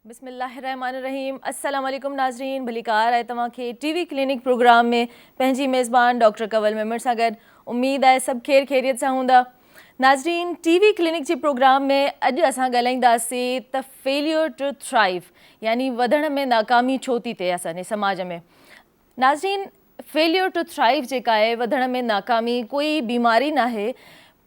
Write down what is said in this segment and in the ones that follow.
बिस्मिल्लाहिर्रहमानिर्रहीम। अस्सलाम वालेकुम नाज़रीन, भलीकार आहे तव्हांखे टीवी क्लिनिक प्रोग्राम में पंहिंजी मेज़बान डॉक्टर कंवल मेमण सां गॾु। उम्मीद आहे सभु ख़ैर ख़ैरियत सां हूंदा। नाज़रीन, टीवी क्लिनिक जे प्रोग्राम में अॼु असां ॻाल्हाईंदासीं त फेलियर टू थ्राइव, यानी वधण में नाकामी छो थी थिए असांजे समाज में। नाज़रीन, फेलियर टू थ्राइव जेका आहे, वधण में नाकामी कोई बीमारी न आहे,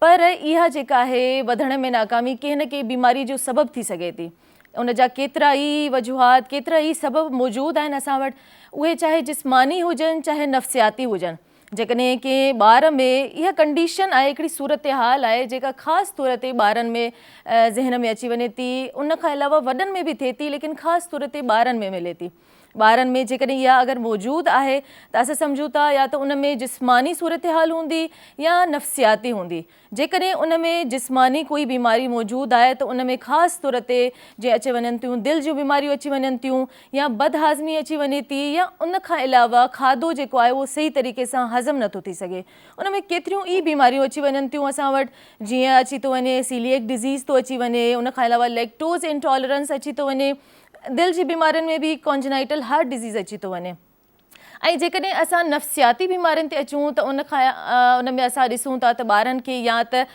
पर इहा जेका आहे वधण में नाकामी कंहिं न कंहिं बीमारी जो सबबु थी सघे थी। उन जा केतिरा ई वजूहात, केतिरा ई सबब मौजूदु आहिनि असां वटि, उहे चाहे जिस्मानी हुजनि चाहे नफ़्सियाती हुजनि। जेकॾहिं कंहिं ॿार में इहा कंडीशन आहे, हिकिड़ी सूरत हाल आहे जेका ख़ासि तौर ते ॿारनि में ज़हन में अची वञे थी, उन खां अलावा वॾनि में बि थिए थी, लेकिन ख़ासि तौर ते ॿारनि में मिले थी। ॿारनि में जेकॾहिं इहा अगरि मौजूदु आहे त असां सम्झूं था या त उन में जिस्मानी सूरत हाल हूंदी या नफ़्सियाती हूंदी। जेकॾहिं उन में जिस्मानी कोई बीमारी मौजूदु आहे त उन में ख़ासि तौर ते जीअं अची वञनि थियूं दिलि जूं बीमारियूं अची वञनि थियूं, या बदहाज़मी अची वञे थी, या उन खां अलावा खाधो जेको आहे उहो सही तरीक़े सां हज़म नथो थी सघे। उन में केतिरियूं ई बीमारियूं अची वञनि थियूं असां वटि, जीअं अची थो वञे सीलिएक डिज़ीज़ थो अची वञे, उन खां अलावा लैक्टोज़ इंटॉलरेंस अची थो वञे, दिलि जी बीमारियुनि में बि कॉन्जेनाइटल हार्ट डिज़ीज़ अची थो वञे। ऐं जेकॾहिं असां नफ़्सियाती बीमारियुनि ते अचूं त उन में असां ॾिसूं था त ॿारनि खे या त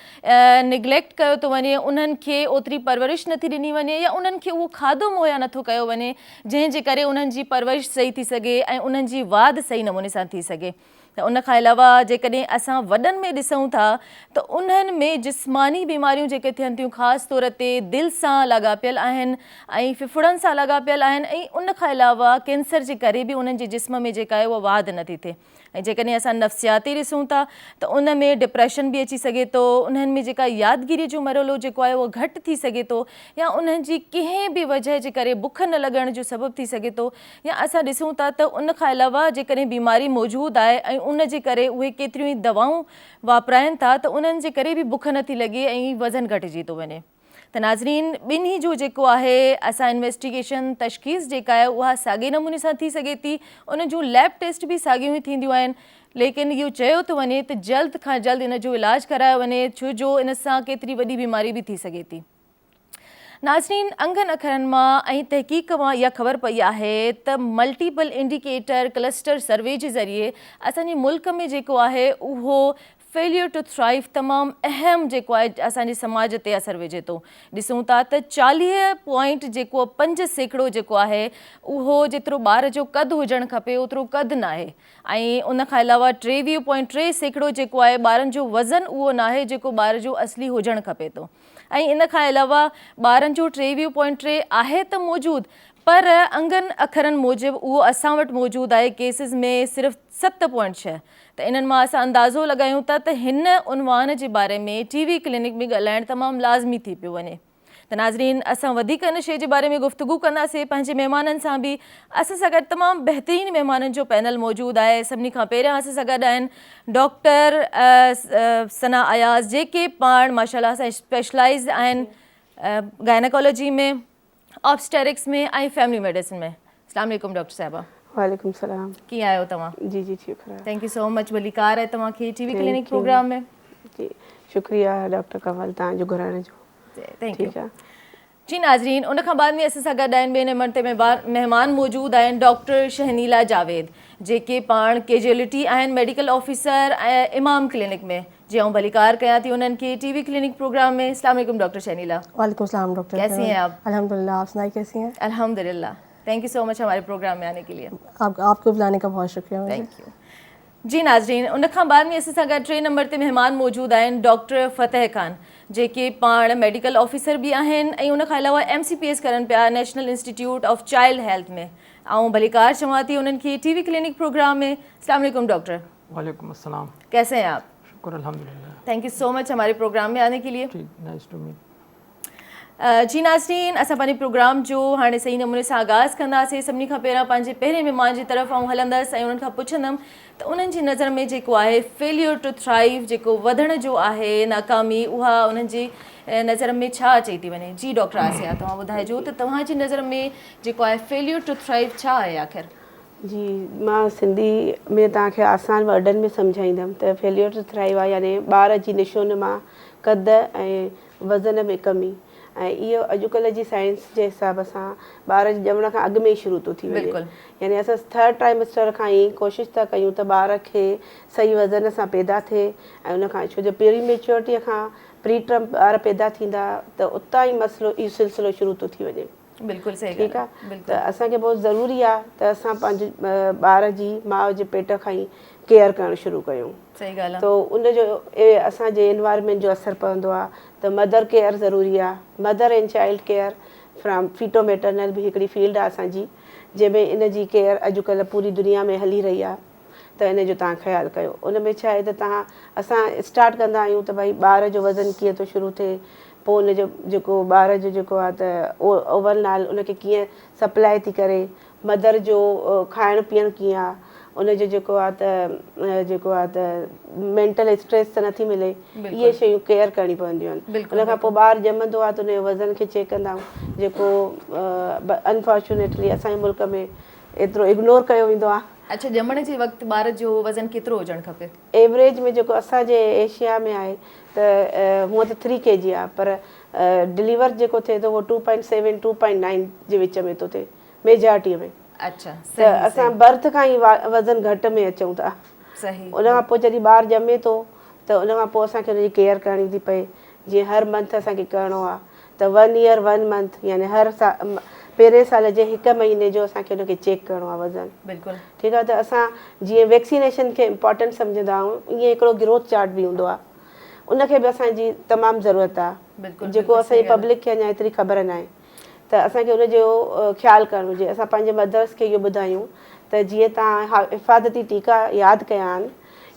निग्लेक्ट कयो थो वञे, उन्हनि खे ओतिरी परवरिश नथी ॾिनी वञे, या उन्हनि खे उहो खाधो मुहैया नथो कयो वञे जंहिंजे करे उन्हनि जी परवरिश सही थी सघे ऐं उन्हनि जी वाध सही नमूने सां थी सघे। त उन खां अलावा जेकॾहिं असां वॾनि में ॾिसूं था त उन्हनि में जिस्मानी बीमारियूं जेके थियनि थियूं ख़ासि तौर ते दिलि सां लाॻापियल आहिनि ऐं फिफड़नि सां लाॻापियल आहिनि, ऐं उन खां अलावा कैंसर जे करे बि उन्हनि जे जिस्म में जेका आहे उहा वाध नथी थिए। ऐं जेकॾहिं असां नफ़्सियाती ॾिसूं था त उन में डिप्रेशन बि अची सघे थो, उन्हनि में जेका यादगिरी जो मरहलो जेको आहे उहो घटि थी सघे थो, या उन्हनि जी कंहिं बि वजह जे करे बुख न लॻण जो सबबु थी सघे थो। या असां ॾिसूं था त उन खां अलावा जेकॾहिं बीमारी मौजूदु आहे ऐं उन जे करे उहे केतिरियूं ई दवाऊं वापराइनि था त उन्हनि जे करे बि बुख नथी लॻे ऐं वज़न घटिजी थो वञे। त नाज़रीन, ॿिन्ही जो जेको आहे असां इन्वेस्टिगेशन तशख़ीस जेका आहे उहा साॻे नमूने सां थी सघे थी, उन जूं लैब टेस्ट बि साॻियूं ई थींदियूं आहिनि, लेकिन इहो चयो थो वञे त जल्द खां जल्द इन जो इलाजु करायो वञे, छो जो इन सां केतिरी वॾी बीमारी बि थी सघे थी। नाज़रीन, अंगनि अखरनि मां ऐं तहक़ीक़ मां इहा ख़बर पई आहे त मल्टीपल इंडिकेटर क्लस्टर सर्वे जे ज़रिए असांजे मुल्क में जेको आहे उहो फेलियर टू थ्राइव तमामु अहम जेको आहे असांजे समाज ते असरु विझे थो। ॾिसूं था त 40.5% जेको आहे उहो जेतिरो ॿार जो क़दु हुजणु खपे ओतिरो क़दु न आहे, ऐं उन खां अलावा 23.3% जेको आहे ॿारनि जो वज़न उहो न आहे जेको ॿार जो असली हुजणु खपे थो। ऐं इन खां अलावा ॿारनि जो 23.3 आहे त मौजूदु, पर अंगनि अखरनि मूजिबि उहो असां वटि मौजूदु आहे केसिस में सिर्फ़ु 7.6। त इन्हनि मां असां अंदाज़ो लॻायूं था त हिन उनवान जे बारे में टीवी क्लिनिक में ॻाल्हाइणु तमामु लाज़मी थी पियो वञे। त नाज़रीन, असां वधीक इन शइ जे बारे में गुफ़्तगू कंदासीं पंहिंजे महिमाननि सां बि। असां सां गॾु तमामु बहितरीनु महिमाननि जो पैनल मौजूदु आहे। सभिनी खां पहिरियां असां सां गॾु आहिनि डॉक्टर सना अयाज़, जेके पाण माशाल्लाह सां स्पेशलाइज़्ड आहिनि गायनेकोलॉजी में, ऑब्स्टेरिक्स में ऐं फैमिली मेडिसिन में। अस्सलाम वालेकुम डॉक्टर साहिबा। वालेकुम सलाम। कीअं आहियो तव्हां? जी जी ठीक है। Thank you so much. भलीकार आहे तव्हांखे टीवी क्लिनिक प्रोग्राम में। जी शुक्रिया डॉक्टर कंवल तव्हांजो घुराइण जो। थैंक यू जी। नाज़रीन, उन खां बाद में असां सां गॾु आहिनि ॿिए नंबर ते महिमान मौजूदु आहिनि डॉक्टर शहनीला जावेद, जेके पाण कैजुअलिटी आहिनि मेडिकल ऑफिसर ऐं इमाम क्लिनिक में। जी आऊं भलीकार कयां थी उन्हनि खे टीवी क्लिनिक प्रोग्राम में। अस्सलाम वालेकुम डॉक्टर शहनीला। वालेकुम सलाम डॉक्टर। कैसी हैं आप? अल्हम्दुलिल्लाह, आप सुनाइए कैसी हैं? अल्हम्दुलिल्लाह। थैंक यू सो मच हमारे प्रोग्राम में आने के लिए। आपको बुलाने का बहुत शुक्रिया। थैंक यू जी। नाज़रीन, उन खां बाद में असां सां गॾु 3 नंबर ते महिमान मौजूदु आहिनि डॉक्टर फ़तेह ख़ान, जेके पाण मेडिकल ऑफिसर बि आहिनि ऐं उन खां अलावा MCPS करनि पिया national institute of child health में। ऐं भलीकार चवां थी उन्हनि खे टीवी क्लिनिक प्रोग्राम में। अस्सलाम वालेकुम डॉक्टर। वालेकुम अस्सलाम। कैसे हैं आप? शुक्र अल्हम्दुलिल्लाह। थैंक यू सो मच हमारे प्रोग्राम में आने के लिए। नाइस टू मीट। जी नाज़रीन, असां पंहिंजे प्रोग्राम जो हाणे सही नमूने सां आगाज़ कंदासीं। सभिनी खां पहिरियां पंहिंजे पहिरें महिमान जी तरफ़ आऊं हलंदसि ऐं उन्हनि खां पुछंदमि त उन्हनि जी नज़र में जेको आहे फेलियर टू थ्राइव, जेको वधण जो आहे नाकामी, उहा उन्हनि जी नज़र में छा अचे थी वञे? जी डॉक्टर आसिया, तव्हां ॿुधाइजो त तव्हांजी नज़र में जेको आहे फेलियर टू थ्राइव छा आहे आख़िर? जी, मां सिंधी में तव्हांखे आसान वर्डनि में सम्झाईंदमि त फेलियर टू थ्राइव आहे यानी ॿार जी निशो नुमा, क़द ऐं वज़न में कमी। ऐं इहो अॼुकल्ह जी साइंस जे हिसाब सां ॿार जे ॼमण खां अॻु में ई शुरू थो थी वञे। बिल्कुलु। यानी असां 3rd ट्राइमेस्टर खां ई कोशिशि था कयूं त ॿार खे सही वज़न सां पैदा थिए ऐं उन खां छो जो प्री मेच्योरिटीअ खां प्री टर्म ॿार पैदा थींदा त उतां ई मसिलो इहो सिलसिलो शुरू थो थी वञे। बिल्कुलु सही ठीकु ॻाल्हि आहे। आहे। त बिल्कुलु असांखे बहुत ज़रूरी आहे त असां पंहिंजे ॿार जी माउ जे पेट खां ई केयर करणु शुरू कयूं। सही ॻाल्हि आहे। तो उनजो असांजे एनवायरनमेंट जो असरु पवंदो आहे त मदर केयर ज़रूरी आहे। Mother and child care from feto maternal बि हिकिड़ी फील्ड आहे असांजी, जंहिंमें इन जी केयर अॼुकल्ह पूरी दुनिया में हली रही आहे। त इन जो तव्हां ख़्यालु कयो। उन में छा आहे त असां स्टार्ट कंदा आहियूं त भई ॿार जो वज़न कीअं थो शुरू थिए, पोइ उनजो जेको ॿार जो जेको आहे त ओवल नाल उनखे कीअं सप्लाई थी करे, मदर जो खाइणु पीअणु कीअं आहे, उनजो जेको आहे त मेंटल स्ट्रेस त नथी मिले, इहे शयूं केयर करणी पवंदियूं आहिनि। उन खां पोइ ॿारु ॼमंदो आहे त उनजे वज़न खे चेक कंदा आहियूं, जेको अनफॉर्चुनेटली असांजे मुल्क में एतिरो इग्नोर कयो वेंदो आहे। अच्छा, ॼमण जे वक़्तु ॿार जो वज़न केतिरो हुजणु खपे? एवरेज में जेको असांजे एशिया में आहे त हूअं त 3 kg आहे, पर डिलीवर जेको थिए थो उहो 2.7 2.9 जे विच में थो थिए मेजॉरिटीअ में। अच्छा, त असां बर्थ खां ई वज़न घटि में अचूं था। सही। उन खां पोइ जॾहिं ॿारु ॼमे थो त उन खां पोइ असांखे उनजी केयर करणी थी पए। जीअं हर मंथ असांखे करिणो आहे त 1 year 1 month यानी हर पहिरें साल जे 1 महीने जो असांखे उनखे चेक करिणो आहे वज़न। बिल्कुलु। ठीकु आहे। त असां जीअं वैक्सीनेशन खे इम्पॉर्टेंट सम्झंदा आहियूं, ईअं हिकिड़ो ग्रोथ चार्ट बि हूंदो आहे, उनखे बि असांजी तमामु ज़रूरत आहे, जेको असांजी पब्लिक खे अञा एतिरी ख़बर न आहे। त असांखे उनजो ख़्यालु करणु घुरिजे। असां पंहिंजे मदर्स खे इहो ॿुधायूं त जीअं तव्हां हिफ़ाज़ती टीका यादि कया आहिनि,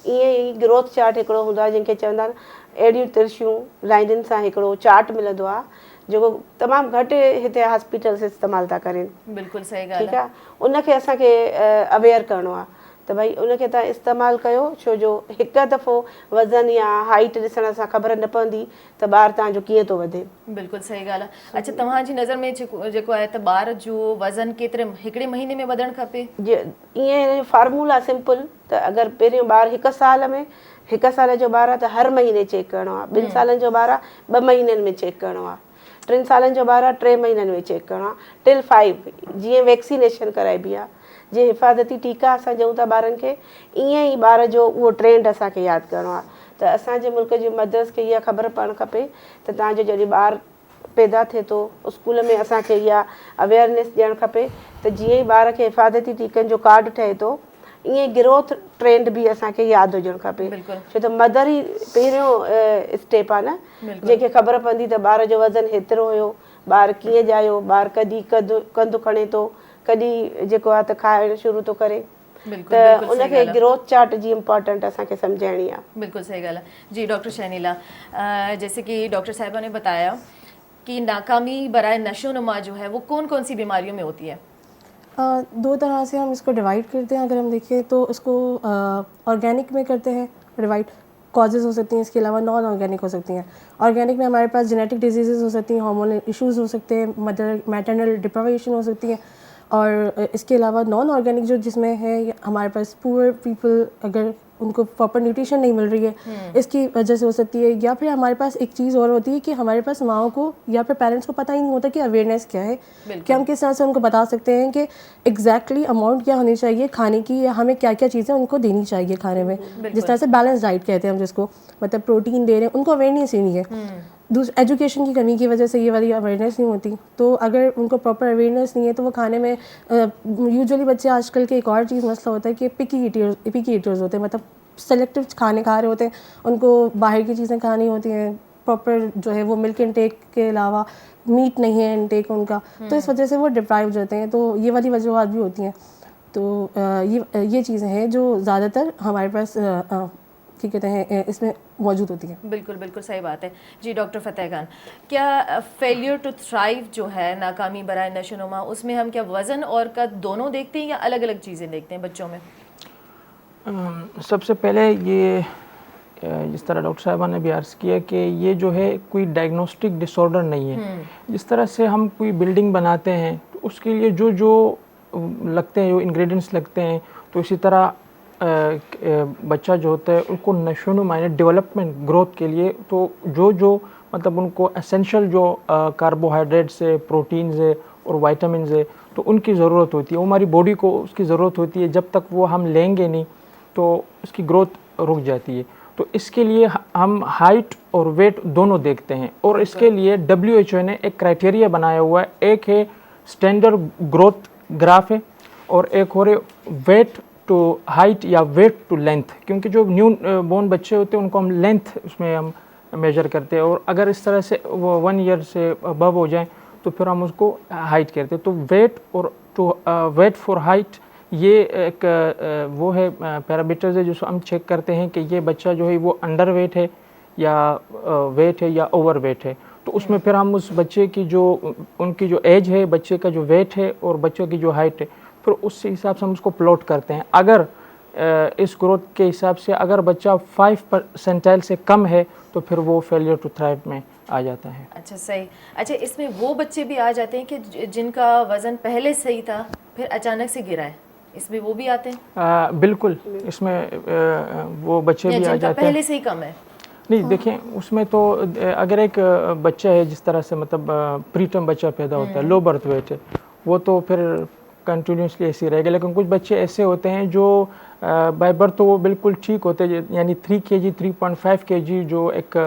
ईअं ई ग्रोथ चार्ट हिकिड़ो हूंदो आहे जंहिंखे चवंदा आहिनि अहिड़ियूं तिरछियूं लाइनुनि सां हिकिड़ो चार्ट मिलंदो आहे, जेको तमामु घटि हिते हॉस्पिटल्स इस्तेमालु था कनि। बिल्कुलु सही ॻाल्हि ठीकु आहे। उनखे असांखे अवेयर करिणो आहे त भई उनखे तव्हां इस्तेमालु कयो, छो जो हिकु दफ़ो वज़न या हाइट ॾिसण सां ख़बर न पवंदी त ॿारु तव्हांजो कीअं थो वधे। बिल्कुलु सही ॻाल्हि आहे। अच्छा, तव्हांजी नज़र में जेको आहे त ॿार जो वज़न केतिरे हिकिड़े महीने में वधणु खपे? ईअं फार्मूला सिंपल त अगरि पहिरियों ॿारु 1 साल में 1 साल जो ॿारु आहे त हर महीने चेक करिणो आहे, 2 सालनि जो ॿारु आहे 2 महीननि में चेक करिणो आहे, 3 सालनि जो ॿारु आहे 3 महीननि में चेक करिणो आहे, टिल 5 जीअं वैक्सीनेशन कराइबी आहे, जीअं हिफ़ाज़ती टीका असां ॾियूं था ॿारनि खे, ईअं ई ॿार जो उहो ट्रेंड असांखे यादि करिणो आहे। त असांजे मुल्क जी मदर्स खे इहा ख़बर पवणु खपे त तव्हांजो जॾहिं ॿारु पैदा थिए थो स्कूल में असांखे इहा अवेयरनेस ॾियणु खपे त जीअं ई ॿार खे हिफ़ाज़ती टीकनि जो कार्ड ठहे थो, ईअं ई ग्रोथ ट्रेंड बि असांखे यादि हुजणु खपे। छो त मदर ई पहिरियों स्टेप आहे न, जंहिंखे ख़बर पवंदी त ॿार जो वज़न हेतिरो हुयो, ॿारु कीअं ॼायो, ॿारु कॾहिं कंधु खणे थो, कॾहिं जेको आहे त खाइणु शुरू थो करे, त उनखे ग्रोथ चार्ट जी इम्पोर्टेंट असांखे सम्झाइणी आहे। बिल्कुल सही ॻाल्हि आहे। जी डॉक्टर शहनीला, जैसे कि डॉक्टर साहिबा ने बताया कि नाकामी बराए नशोनुमा जो है वो कौन कौन सी बीमारियों में होती है? 2 तरह से हम इसको डिवाइड करते हैं। अगर हम देखें तो इसको ऑर्गेनिक में करते हैं डिवाइड, कॉजेज़ हो सकती हैं, इसके अलावा नॉन ऑर्गेनिक हो सकती हैं। ऑर्गेनिक में हमारे पास जेनेटिक डिजीज़ हो सकती हैं, हार्मोनल इश्यूज़ हो सकते हैं, मैटरनल डिप्रावेशन हो सकती है, और इसके अलावा नॉन ऑर्गेनिक जो जिसमें है हमारे पास पुअर पीपल, अगर उनको प्रॉपर न्यूट्रिशन नहीं मिल रही है इसकी वजह से हो सकती है, या फिर हमारे पास एक चीज़ और होती है कि हमारे पास माओ को या फिर पेरेंट्स को पता ही नहीं होता कि अवेयरनेस क्या है, कि हम किस तरह से उनको बता सकते हैं कि एग्जैक्टली अमाउंट क्या होनी चाहिए खाने की, या हमें क्या क्या चीज़ें उनको देनी चाहिए खाने में। जिस तरह से बैलेंस डाइट कहते हैं हम जिसको, मतलब प्रोटीन दे रहे हैं, उनको अवेयरनेस ही नहीं है। एजुकेशन की कमी की वजह से ये वाली अवेयरनेस नहीं होती। तो अगर उनको प्रॉपर अवेयरनेस नहीं है तो वो खाने में यूजुअली बच्चे आजकल के एक और चीज़ मसला होता है कि पिकी ईटर्स होते हैं, मतलब सेलेक्टिव खाने खा रहे होते हैं, उनको बाहर की चीज़ें खानी होती हैं, प्रॉपर जो है वो मिल्क इनटेक के अलावा मीट नहीं है इनटेक उनका, तो इस वजह से वो डिप्राइव होते हैं। तो ये वाली वजूहत भी होती हैं। तो ये चीज़ें हैं जो ज़्यादातर हमारे पास क्या कहते हैं इसमें मौजूद होती है। बिल्कुल बिल्कुल सही बात है। जी डॉक्टर फतेह खान, क्या फेलियर टू थ्राइव जो है नाकामी बराए नशोनुमा, उसमें हम क्या वज़न और कद दोनों देखते हैं या अलग अलग चीज़ें देखते हैं बच्चों में? सबसे पहले ये जिस तरह डॉक्टर साहिबा ने भी अर्ज़ किया कि ये जो है कोई डायग्नोस्टिक डिसऑर्डर नहीं है। जिस तरह से हम कोई बिल्डिंग बनाते हैं तो उसके लिए जो जो लगते हैं, जो इंग्रेडिएंट्स लगते हैं, तो इसी तरह बच्चा जो होता है उनको नशोनुमानी डेवलपमेंट ग्रोथ के लिए तो जो मतलब उनको एसेंशियल जो कार्बोहाइड्रेट्स है, प्रोटीन्स है और वाइटामिन है तो उनकी ज़रूरत होती है, वो हमारी बॉडी को उसकी ज़रूरत होती है। जब तक वो हम लेंगे नहीं तो उसकी ग्रोथ रुक जाती है। तो इसके लिए हम हाइट और वेट दोनों देखते हैं और इसके लिए WHO ने एक क्राइटेरिया बनाया हुआ है। एक है स्टैंडर्ड ग्रोथ ग्राफ है और एक हो रहे वेट टू हाइट या वेट टू लेंथ, क्योंकि जो न्यू बोर्न बच्चे होते हैं उनको हम लेंथ उसमें हम मेजर करते हैं और अगर इस तरह से वो 1 ईयर से अबव हो जाए तो फिर हम उसको हाइट कहते हैं। तो वेट और टू वेट फॉर हाइट ये एक वो है पैरामीटर्स है जिसको हम चेक करते हैं कि ये बच्चा जो है वो अंडर वेट है या वेट है या ओवर वेट है। तो उसमें फिर हम उस बच्चे की जो उनकी जो एज है, बच्चे का जो वेट है और बच्चे की जो हाइट है, फिर उस हिसाब से हम उसको प्लॉट करते हैं। अगर इस ग्रोथ के हिसाब से अगर बच्चा 5% से कम है तो फिर वो फेलियर टू थ्राइव में आ जाता है। अच्छा, सही। अच्छा, इसमें वो बच्चे भी आ जाते हैं कि जिनका वज़न पहले सही था फिर अचानक से गिरा है, इसमें वो भी आते हैं? बिल्कुल, इसमें वो बच्चे भी आ जाते हैं पहले से ही कम है। नहीं, देखें उसमें तो अगर एक बच्चा है जिस तरह से मतलब प्रीटर्म बच्चा पैदा होता है, लो बर्थ वेट है, वो तो फिर कंटिन्यूसली ऐसे ही रहेगा। लेकिन कुछ बच्चे ऐसे होते हैं जो बाय बर्थ तो वो बिल्कुल ठीक होते हैं, यानी 3 kg 3.5 kg जो एक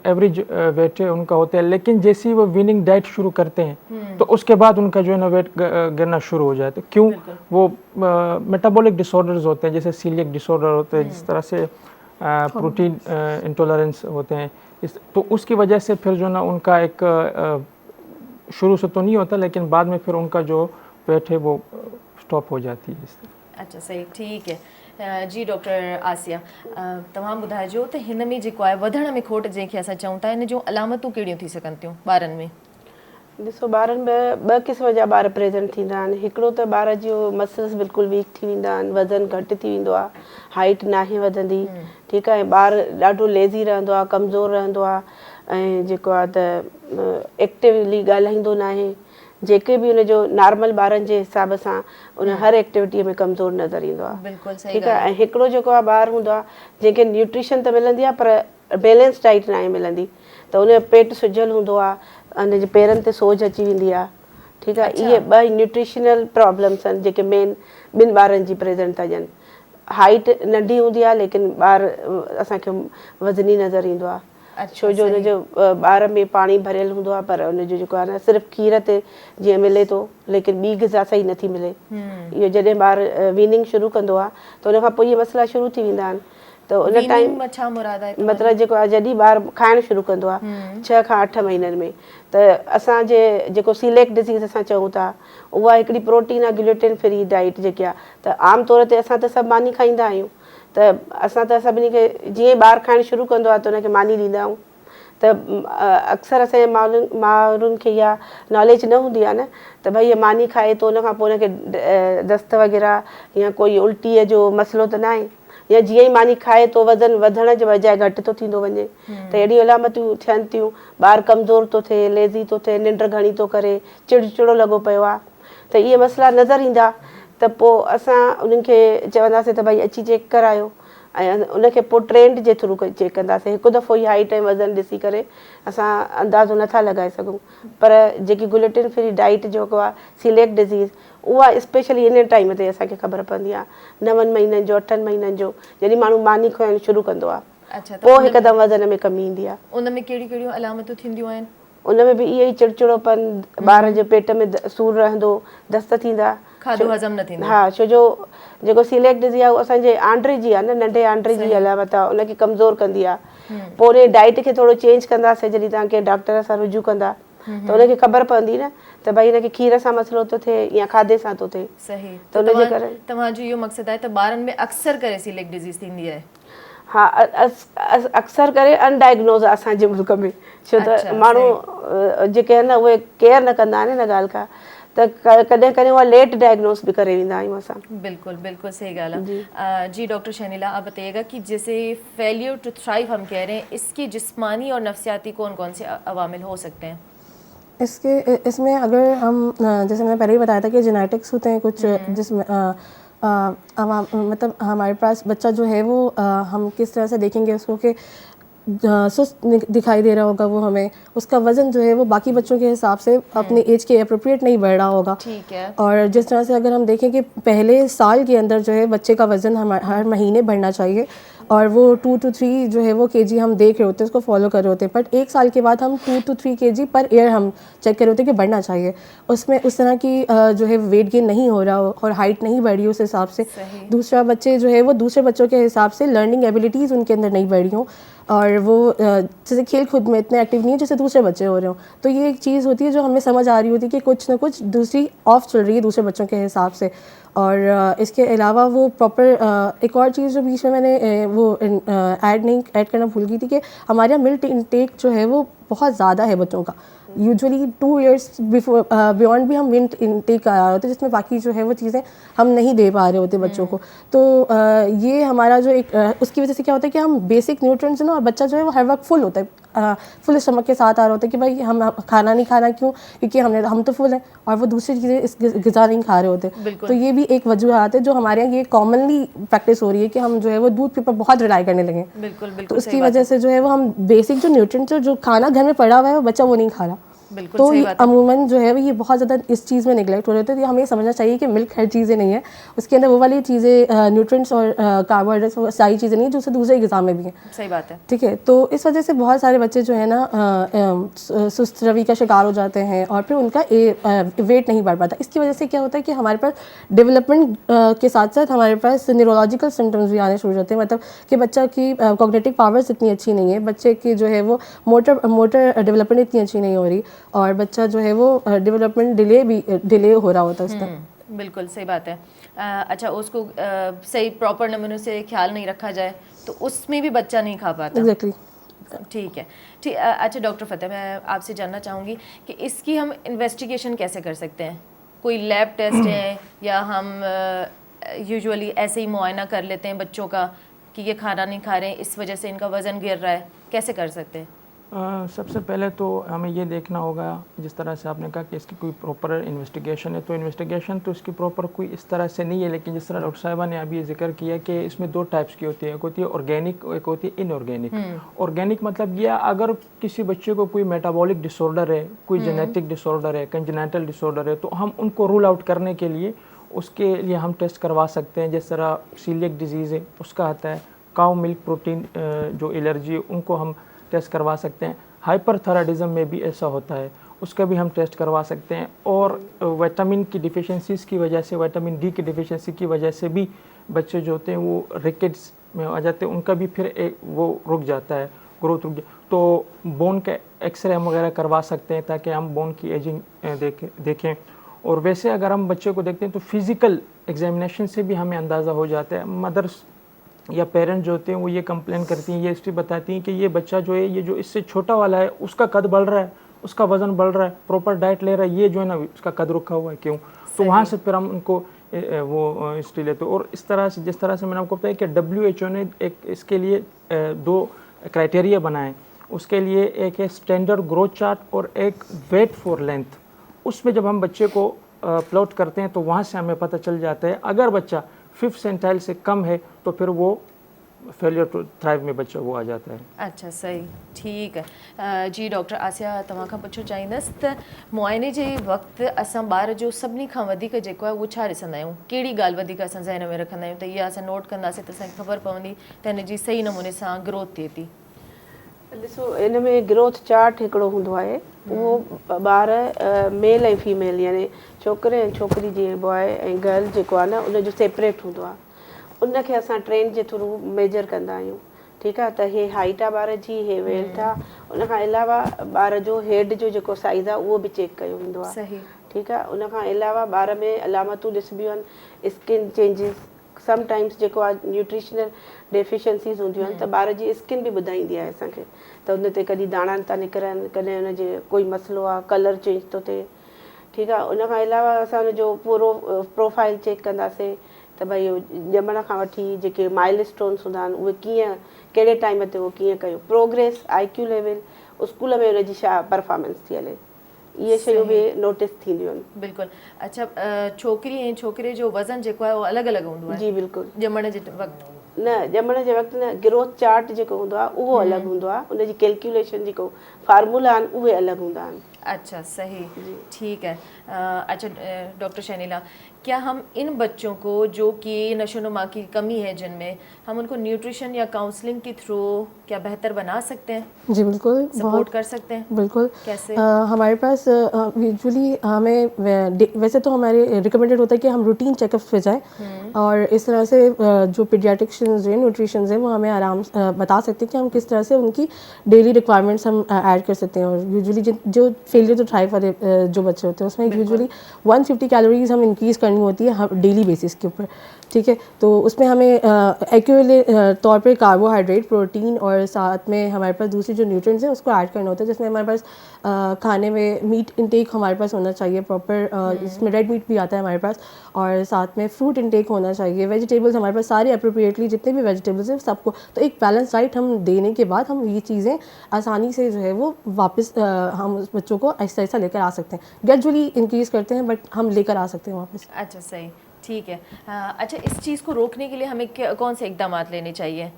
एवरेज वेट है उनका होता है। लेकिन जैसे ही वो वीनिंग डाइट शुरू करते हैं तो उसके बाद उनका जो है ना वेट गिरना शुरू हो जाता है। क्यों? वो मेटाबॉलिक डिसऑर्डर्स होते हैं, जैसे सीलिएक डिसऑर्डर होते हैं, जिस तरह से प्रोटीन इंटॉलरेंस होते हैं, तो उसकी वजह से फिर जो ना उनका एक शुरू से तो नहीं होता लेकिन बाद में फिर उनका जो वेट है वो स्टॉप हो जाती है। अच्छा, सही, ठीक है। जी डॉक्टर आसिया, तमामु ॿुधाइजो त हिन में जेको आहे वधण में खोट जंहिंखे असां चऊं था, इन जूं अलामतूं कहिड़ियूं थी सघनि थियूं ॿारनि में? ॾिसो, ॿारनि में 2 क़िस्म जा ॿार प्रेज़ेंट थींदा आहिनि। हिकिड़ो त ॿार जो मसल्स बिल्कुलु वीक थी वेंदा आहिनि, वज़न घटि थी वेंदो आहे, हाइट नाहे वधंदी, ठीकु आहे, ॿार ॾाढो लेज़ी रहंदो आहे, कमज़ोर रहंदो आहे ऐं जेको आहे त एक्टिवली ॻाल्हाईंदो नाहे। जेके बि उनजो नॉर्मल ॿारनि जे हिसाब सां उन हर एक्टिविटीअ में कमज़ोर नज़र ईंदो आहे। बिल्कुलु सही। ठीकु आहे। ऐं हिकिड़ो जेको आहे ॿारु हूंदो आहे जंहिंखे न्यूट्रिशन त मिलंदी आहे पर बैलेंस डाइट नाहे मिलंदी, त उनजो पेट सुॼियल हूंदो आहे, उनजे पेरनि ते सोज अची वेंदी आहे। ठीकु आहे। इहे 2 न्यूट्रिशनल प्रॉब्लम्स आहिनि जेके मेन ॿिनि ॿारनि जी प्रेज़ेंट था ॾियनि। हाइट नंढी हूंदी आहे लेकिन ॿारु असांखे वज़नी नज़र ईंदो आहे। छो जो हुनजो ॿार में पाणी भरियल हूंदो आहे पर हुनजो जेको आहे न सिर्फ़ु खीर ते जीअं मिले थो लेकिन ॿी ग़िज़ा सही नथी मिले। इहो जॾहिं ॿारु वीनिंग शुरू कंदो आहे त उनखां पोइ इहे मसइला शुरू थी वेंदा आहिनि। त उन टाइम मतिलबु जेको आहे जॾहिं ॿारु खाइणु शुरू कंदो आहे 6 खां 8 महीननि में, त असांजे जेको सीलेक्ट डिज़ीज़ असां चऊं था उहा हिकिड़ी प्रोटीन आहे ग्लूटेन फ्री डाइट जेकी आहे, त आम तौर ते असां त सभु मानी खाईंदा आहियूं, त असां त सभिनी खे जीअं ॿारु खाइणु शुरू कंदो आहे त उनखे मानी ॾींदा आहियूं। त अक्सर असांजे माण्हुनि खे इहा नॉलेज न हूंदी आहे न त भई हीअ मानी खाए त उनखां पोइ उनखे दस्त वग़ैरह या कोई उल्टीअ जो मसइलो त न आहे, या जीअं ई मानी खाए थो वज़न वधण जे बजाए घटि थो थींदो वञे, त अहिड़ियूं अलामतूं थियनि थियूं। ॿारु कमज़ोर थो थिए, लेज़ी थो थिए, निंड घणी थो करे, चिड़चिड़ो लॻो पियो आहे, त इहे मसइला नज़र ईंदा त पोइ असां उन्हनि खे चवंदासीं त भई अची चेक करायो ऐं उनखे पोइ ट्रेंड जे थ्रू चेक कंदासीं। हिकु दफ़ो ई हाइट ऐं वज़न ॾिसी करे असां अंदाज़ो नथा लॻाए सघूं, पर जेकी ग्लूटेन फ्री डाइट जेको आहे सीलेक्ट डिज़ीज़ उहा स्पेशली इन टाइम ते असांखे ख़बर पवंदी आहे 9 महीननि जो 8 महीननि जो जॾहिं माण्हू मानी खाइणु शुरू कंदो आहे। अच्छा, पोइ हिकदमि वज़न में कमी ईंदी आहे। उन में कहिड़ियूं कहिड़ियूं अलामतूं थींदियूं आहिनि? उन में बि इहो ई चिड़चिड़ोपन, ॿार जे पेट में सूर रहंदो, दस्त थींदा, खाधो हज़म न थींदो। हा, छो जो जेको सीलेक्ट डिज़ीज़ आहे उहो असांजे आंड्रे जी आहे न, नंढे आंड्रे जी अलामत आहे, उनखे कमज़ोर कंदी आहे। पोइ उन डाइट खे थोरो चेंज कंदासीं जॾहिं तव्हांखे डॉक्टर सां रुजू कंदा त उनखे ख़बर पवंदी न त भई हिनखे खीर सां मसइलो थो थिए या खाधे सां थो थिए। सही। त उनजे करे तव्हांजो इहो मक़सदु आहे त ॿारनि में अक्सर करे सीलेक्ट डिज़ीज़ थींदी आहे? हा, अक्सर करे अनडायग्नोज़ आहे असांजे मुल्क में, छो त माण्हू जेके आहिनि न उहे केयर न कंदा आहिनि हिन ॻाल्हि खां, त कॾहिं कॾहिं उहा लेट डायग्नोस भी करे वेंदा आहियूं असां। बिल्कुल बिल्कुल सही ॻाल्हि आहे। जी डॉक्टर शैनिला, आप बताइएगा कि जैसे फेलियर टू थ्राइव हम कह रहे हैं, इसकी जिस्मानी और नफ्सियाती कौन कौन से अवामिल हो सकते हैं? इसमें अगर हम जैसे मैंने पहले ही बताया था कि जेनेटिक्स होते हैं कुछ जिसमें مطلب ہمارے پاس بچہ جو ہے وہ ہم کس طرح سے دیکھیں گے اس کو کہ سست دکھائی دے رہا ہوگا وہ ہمیں, اس کا وزن جو ہے وہ باقی بچوں کے حساب سے اپنے ایج کے اپروپریٹ نہیں بڑھ رہا ہوگا. ٹھیک ہے. اور جس طرح سے اگر ہم دیکھیں کہ پہلے سال کے اندر جو ہے بچے کا وزن ہر مہینے بڑھنا چاہیے, اور وہ 2 to 3 جو ہے وہ kg ہم دیکھ رہے ہوتے ہیں, اس کو فالو کر رہے ہوتے ہیں, بٹ 1 سال کے بعد ہم 2 to 3 kg پر ایئر ہم چیک کر رہے ہوتے ہیں کہ بڑھنا چاہیے. اس میں اس طرح کی جو ہے ویٹ گین نہیں ہو رہا ہو اور ہائٹ نہیں بڑھ رہی اس حساب سے. دوسرا بچے جو ہے وہ دوسرے بچوں کے حساب سے لرننگ ایبلٹیز ان کے اندر نہیں بڑھ رہی ہوں, اور وہ جیسے کھیل کود میں اتنے ایکٹیو نہیں ہیں جیسے دوسرے بچے ہو رہے ہوں. تو یہ ایک چیز ہوتی ہے جو ہمیں سمجھ آ رہی ہوتی ہے کہ کچھ نہ کچھ دوسری آف چل رہی ہے دوسرے بچوں کے حساب سے. اور اس کے علاوہ وہ پراپر ایک اور چیز جو بیچ میں نے وہ ایڈ کرنا بھول گئی تھی کہ ہمارے یہاں ملک انٹیک جو ہے وہ بہت زیادہ ہے بچوں کا. یوزلی 2 years بیفور بیونڈ بھی ہم ملک انٹیک کرا رہے ہوتے ہیں, جس میں باقی جو ہے وہ چیزیں ہم نہیں دے پا رہے ہوتے بچوں کو. تو یہ ہمارا جو ایک اس کی وجہ سے کیا ہوتا ہے کہ ہم بیسک نیوٹرینٹس نا, اور بچہ جو ہے وہ ہر وقت فل ہوتا ہے, فل اسٹمک کے ساتھ آ رہا ہوتا ہے کہ بھائی ہم کھانا نہیں کھانا, کیوں؟ کیونکہ ہم تو فل ہیں اور وہ دوسری چیزیں اس غذا نہیں کھا رہے ہوتے. تو یہ بھی ایک وجوہات ہے جو ہمارے یہاں یہ کامنلی پریکٹس ہو رہی ہے کہ ہم جو ہے وہ دودھ کے اوپر بہت ریلائی کرنے لگے. بالکل بالکل. تو اس کی وجہ سے جو ہے وہ ہم بیسک جو نیوٹرینٹس جو کھانا گھر میں پڑا ہوا ہے وہ بچہ وہ نہیں کھا رہا. تو عموماً جو ہے یہ بہت زیادہ اس چیز میں نگلیکٹ ہو رہے ہوتے ہیں. ہمیں یہ سمجھنا چاہیے کہ ملک ہر چیزیں نہیں ہے, اس کے اندر وہ والی چیزیں نیوٹرینٹس اور کاربوہائیڈریٹس وہ ساری چیزیں نہیں ہیں جو اسے دوسرے غذا میں بھی ہیں. صحیح بات ہے. ٹھیک ہے. تو اس وجہ سے بہت سارے بچے جو ہے نا سست روی کا شکار ہو جاتے ہیں اور پھر ان کا ویٹ نہیں بڑھ پاتا. اس کی وجہ سے کیا ہوتا ہے کہ ہمارے پاس ڈیولپمنٹ کے ساتھ ساتھ ہمارے پاس نیورولوجیکل سمٹمز بھی آنے شروع ہو جاتے ہیں. مطلب کہ بچہ کی کوگنیٹو پاورز اتنی اچھی نہیں ہے, بچے کی جو ہے وہ موٹر ڈیولپمنٹ اتنی اچھی نہیں ہو رہی, اور بچہ جو ہے وہ ڈیولپمنٹ ڈیلے ہو رہا ہوتا ہے اس کا. بالکل صحیح بات ہے. اچھا, اس کو صحیح پراپر نمونے سے خیال نہیں رکھا جائے تو اس میں بھی بچہ نہیں کھا پاتا. ایگزیکٹلی. ٹھیک ہے. اچھا ڈاکٹر فتح, میں آپ سے جاننا چاہوں گی کہ اس کی ہم انویسٹیگیشن کیسے کر سکتے ہیں؟ کوئی لیب ٹیسٹ ہیں یا ہم یوزولی ایسے ہی معائنہ کر لیتے ہیں بچوں کا کہ یہ کھانا نہیں کھا رہے ہیں اس وجہ سے ان کا وزن گر رہا ہے, کیسے کر سکتے ہیں؟ سب سے پہلے تو ہمیں یہ دیکھنا ہوگا, جس طرح سے آپ نے کہا کہ اس کی کوئی پراپر انویسٹیگیشن ہے, تو انویسٹیگیشن تو اس کی پراپر کوئی اس طرح سے نہیں ہے, لیکن جس طرح ڈاکٹر صاحبہ نے ابھی ذکر کیا کہ اس میں 2 ٹائپس کی ہوتی ہے, ایک ہوتی ہے آرگینک, ایک ہوتی ہے ان آرگینک. آرگینک مطلب یہ اگر کسی بچے کو کوئی میٹابولک ڈس آرڈر ہے, کوئی جینیٹک ڈس آرڈر ہے, کنجنیٹل ڈس آرڈر ہے, تو ہم ان کو رول آؤٹ کرنے کے لیے اس کے لیے ہم ٹیسٹ کروا سکتے ہیں. جس طرح سیلیک ڈیزیز ہے اس کا آتا ہے, کاؤ ملک پروٹین جو الرجی ہے ان کو ہم ٹیسٹ کروا سکتے ہیں. ہائپر تھائرائڈزم میں بھی ایسا ہوتا ہے, اس کا بھی ہم ٹیسٹ کروا سکتے ہیں. اور وٹامن کی ڈیفیشنسیز کی وجہ سے, وٹامن ڈی کی ڈیفیشنسی کی وجہ سے بھی بچے جو ہوتے ہیں وہ ریکٹس میں آ جاتے ہیں, ان کا بھی پھر وہ رک جاتا ہے, گروتھ رک جاتا. تو بون کا ایکس رے ہم وغیرہ کروا سکتے ہیں تاکہ ہم بون کی ایجنگ دیکھیں. اور ویسے اگر ہم بچے کو دیکھتے ہیں تو فزیکل ایگزامینیشن سے بھی ہمیں اندازہ ہو جاتا ہے. مدرس یا پیرنٹ جو ہوتے ہیں وہ یہ کمپلین کرتی ہیں, یہ ہسٹری بتاتی ہیں کہ یہ بچہ جو ہے یہ جو اس سے چھوٹا والا ہے اس کا قد بڑھ رہا ہے, اس کا وزن بڑھ رہا ہے, پراپر ڈائٹ لے رہا ہے, یہ جو ہے نا اس کا قد رکھا ہوا ہے, کیوں؟ تو وہاں سے پھر ہم ان کو وہ ہسٹری لیتے. اور اس طرح سے جس طرح سے میں نے آپ کو بتایا کہ WHO نے ایک اس کے لیے 2 کرائٹیریا بنائے. اس کے لیے ایک ہے اسٹینڈرڈ گروتھ چارٹ اور ایک ویٹ فور لینتھ. اس میں جب ہم بچے کو پلاٹ کرتے ہیں تو وہاں سے ہمیں پتہ چل جاتا ہے اگر بچہ 5th سینٹائل سے کم ہے تو پھر وہ فیلئر ٹو تھرائیو میں بچہ وہ آ جاتا ہے. اچھا صحیح, ٹھیک ہے. جی ڈاکٹر آسیہ, तव्हां खां पुछणु चाहींदसि त मुआइने जे वक़्तु असां ॿार जो सभिनी खां वधीक जेको आहे उहो छा ॾिसंदा आहियूं? कहिड़ी ॻाल्हि वधीक असां ज़हन में रखंदा आहियूं त इहा असां नोट कंदासीं त असांखे ख़बर पवंदी त हिन जी सही नमूने सां ग्रोथ थिए थी? ॾिसो, इन में ग्रोथ चार्ट हिकिड़ो हूंदो आहे, उहो ॿार मेल ऐं फीमेल यानी छोकिरे ऐं छोकिरी जीअं बॉय ऐं गर्ल जेको आहे न उनजो सेपरेट हूंदो आहे. उनखे असां ट्रेन जे थ्रू मेजर कंदा आहियूं. ठीकु आहे, त हे हाइट आहे ॿार जी, हे वेल्थ आहे. उनखां अलावा ॿार जो हेड जो जेको साइज़ आहे उहो बि चेक कयो वेंदो आहे. सही. ठीकु आहे, उनखां अलावा ॿार में अलामतूं ॾिसबियूं आहिनि, स्किन चेंजिस, समटाइम्स जेको आहे न्यूट्रिशनल डेफिशिएंसीज़ हूंदियूं आहिनि त ॿार जी स्किन बि ॿुधाईंदी आहे असांखे, त उन ते कॾहिं दाणा था निकिरनि, कॾहिं उनजे कोई मसइलो आहे, कलर चेंज थो थिए. ठीकु आहे, उनखां अलावा असां उनजो पूरो प्रोफाइल चेक कंदासीं त भई ॼमण खां वठी जेके माइलस्टोन्स हूंदा आहिनि उहे कीअं, कहिड़े टाइम ते उहो कीअं कयो, प्रोग्रेस, IQ लेवल, स्कूल में उनजी छा परफॉर्मेंस थी हले, इहे शयूं बि नोटिस थींदियूं आहिनि। बिल्कुलु। अच्छा, छोकिरी ऐं छोकिरे जो वज़न जेको आहे उहो अलॻि अलॻि हूंदो आहे जी बिल्कुलु। ॼमण जे वक़्तु? न, ॼमण जे वक़्तु न, ग्रोथ चार्ट जेको हूंदो आहे उहो अलॻि हूंदो आहे, उनजी कैलकुलेशन जेको फार्मूला आहिनि उहे अलॻि हूंदा आहिनि। अच्छा, सही, ठीक है। अच्छा डॉक्टर शैनिला, क्या हम इन बच्चों को जो कि नशोनुमा की कमी है जिनमें, हम उनको न्यूट्रिशन या काउंसलिंग के थ्रू क्या बेहतर बना सकते हैं? जी बिल्कुल, सपोर्ट कर सकते हैं? बिल्कुल। कैसे? हमारे पास यूजुअली हमें वैसे तो हमारे रिकमेंडेड होता है कि हम रूटीन चेकअप्स पे जाएं, और इस तरह से जो पीडियाट्रिशियंस हैं, न्यूट्रिशंस हैं, वो हमें आराम बता सकते हैं कि हम किस तरह से उनकी डेली रिक्वायरमेंट्स हम ऐड कर सकते हैं। और यूजुअली जो फेलियर टू थ्राइव वाले जो बच्चे होते हैं उसमें यूजुअली 150 कैलोरीज हम इंक्रीज़ करनी होती है डेली बेसिस के ऊपर, ठीक है। तो उसमें हमें एक्यूरेट तौर पे कार्बोहाइड्रेट, प्रोटीन और साथ में हमारे पास दूसरी जो न्यूट्रिएंट्स हैं उसको ऐड करना होता है, जिसमें हमारे पास खाने में मीट इंटेक हमारे पास होना चाहिए प्रॉपर, इसमें रेड मीट भी आता है हमारे पास, और साथ में फ्रूट इंटेक होना चाहिए, वेजिटेबल्स हमारे पास सारे अप्रोप्रिएटली जितने भी वेजिटेबल्स हैं सबको, तो एक बैलेंस डाइट हम देने के बाद हम ये चीज़ें आसानी से जो है वो वापस हम उस बच्चों को ऐसा ऐसा लेकर आ सकते हैं, ग्रेजुअली इंक्रीज़ करते हैं बट हम लेकर आ सकते हैं वापस। अच्छा, सही, ठीक है। अच्छा, इस चीज़ को रोकने के लिए हमें कौन से इकदाम लेने चाहिए?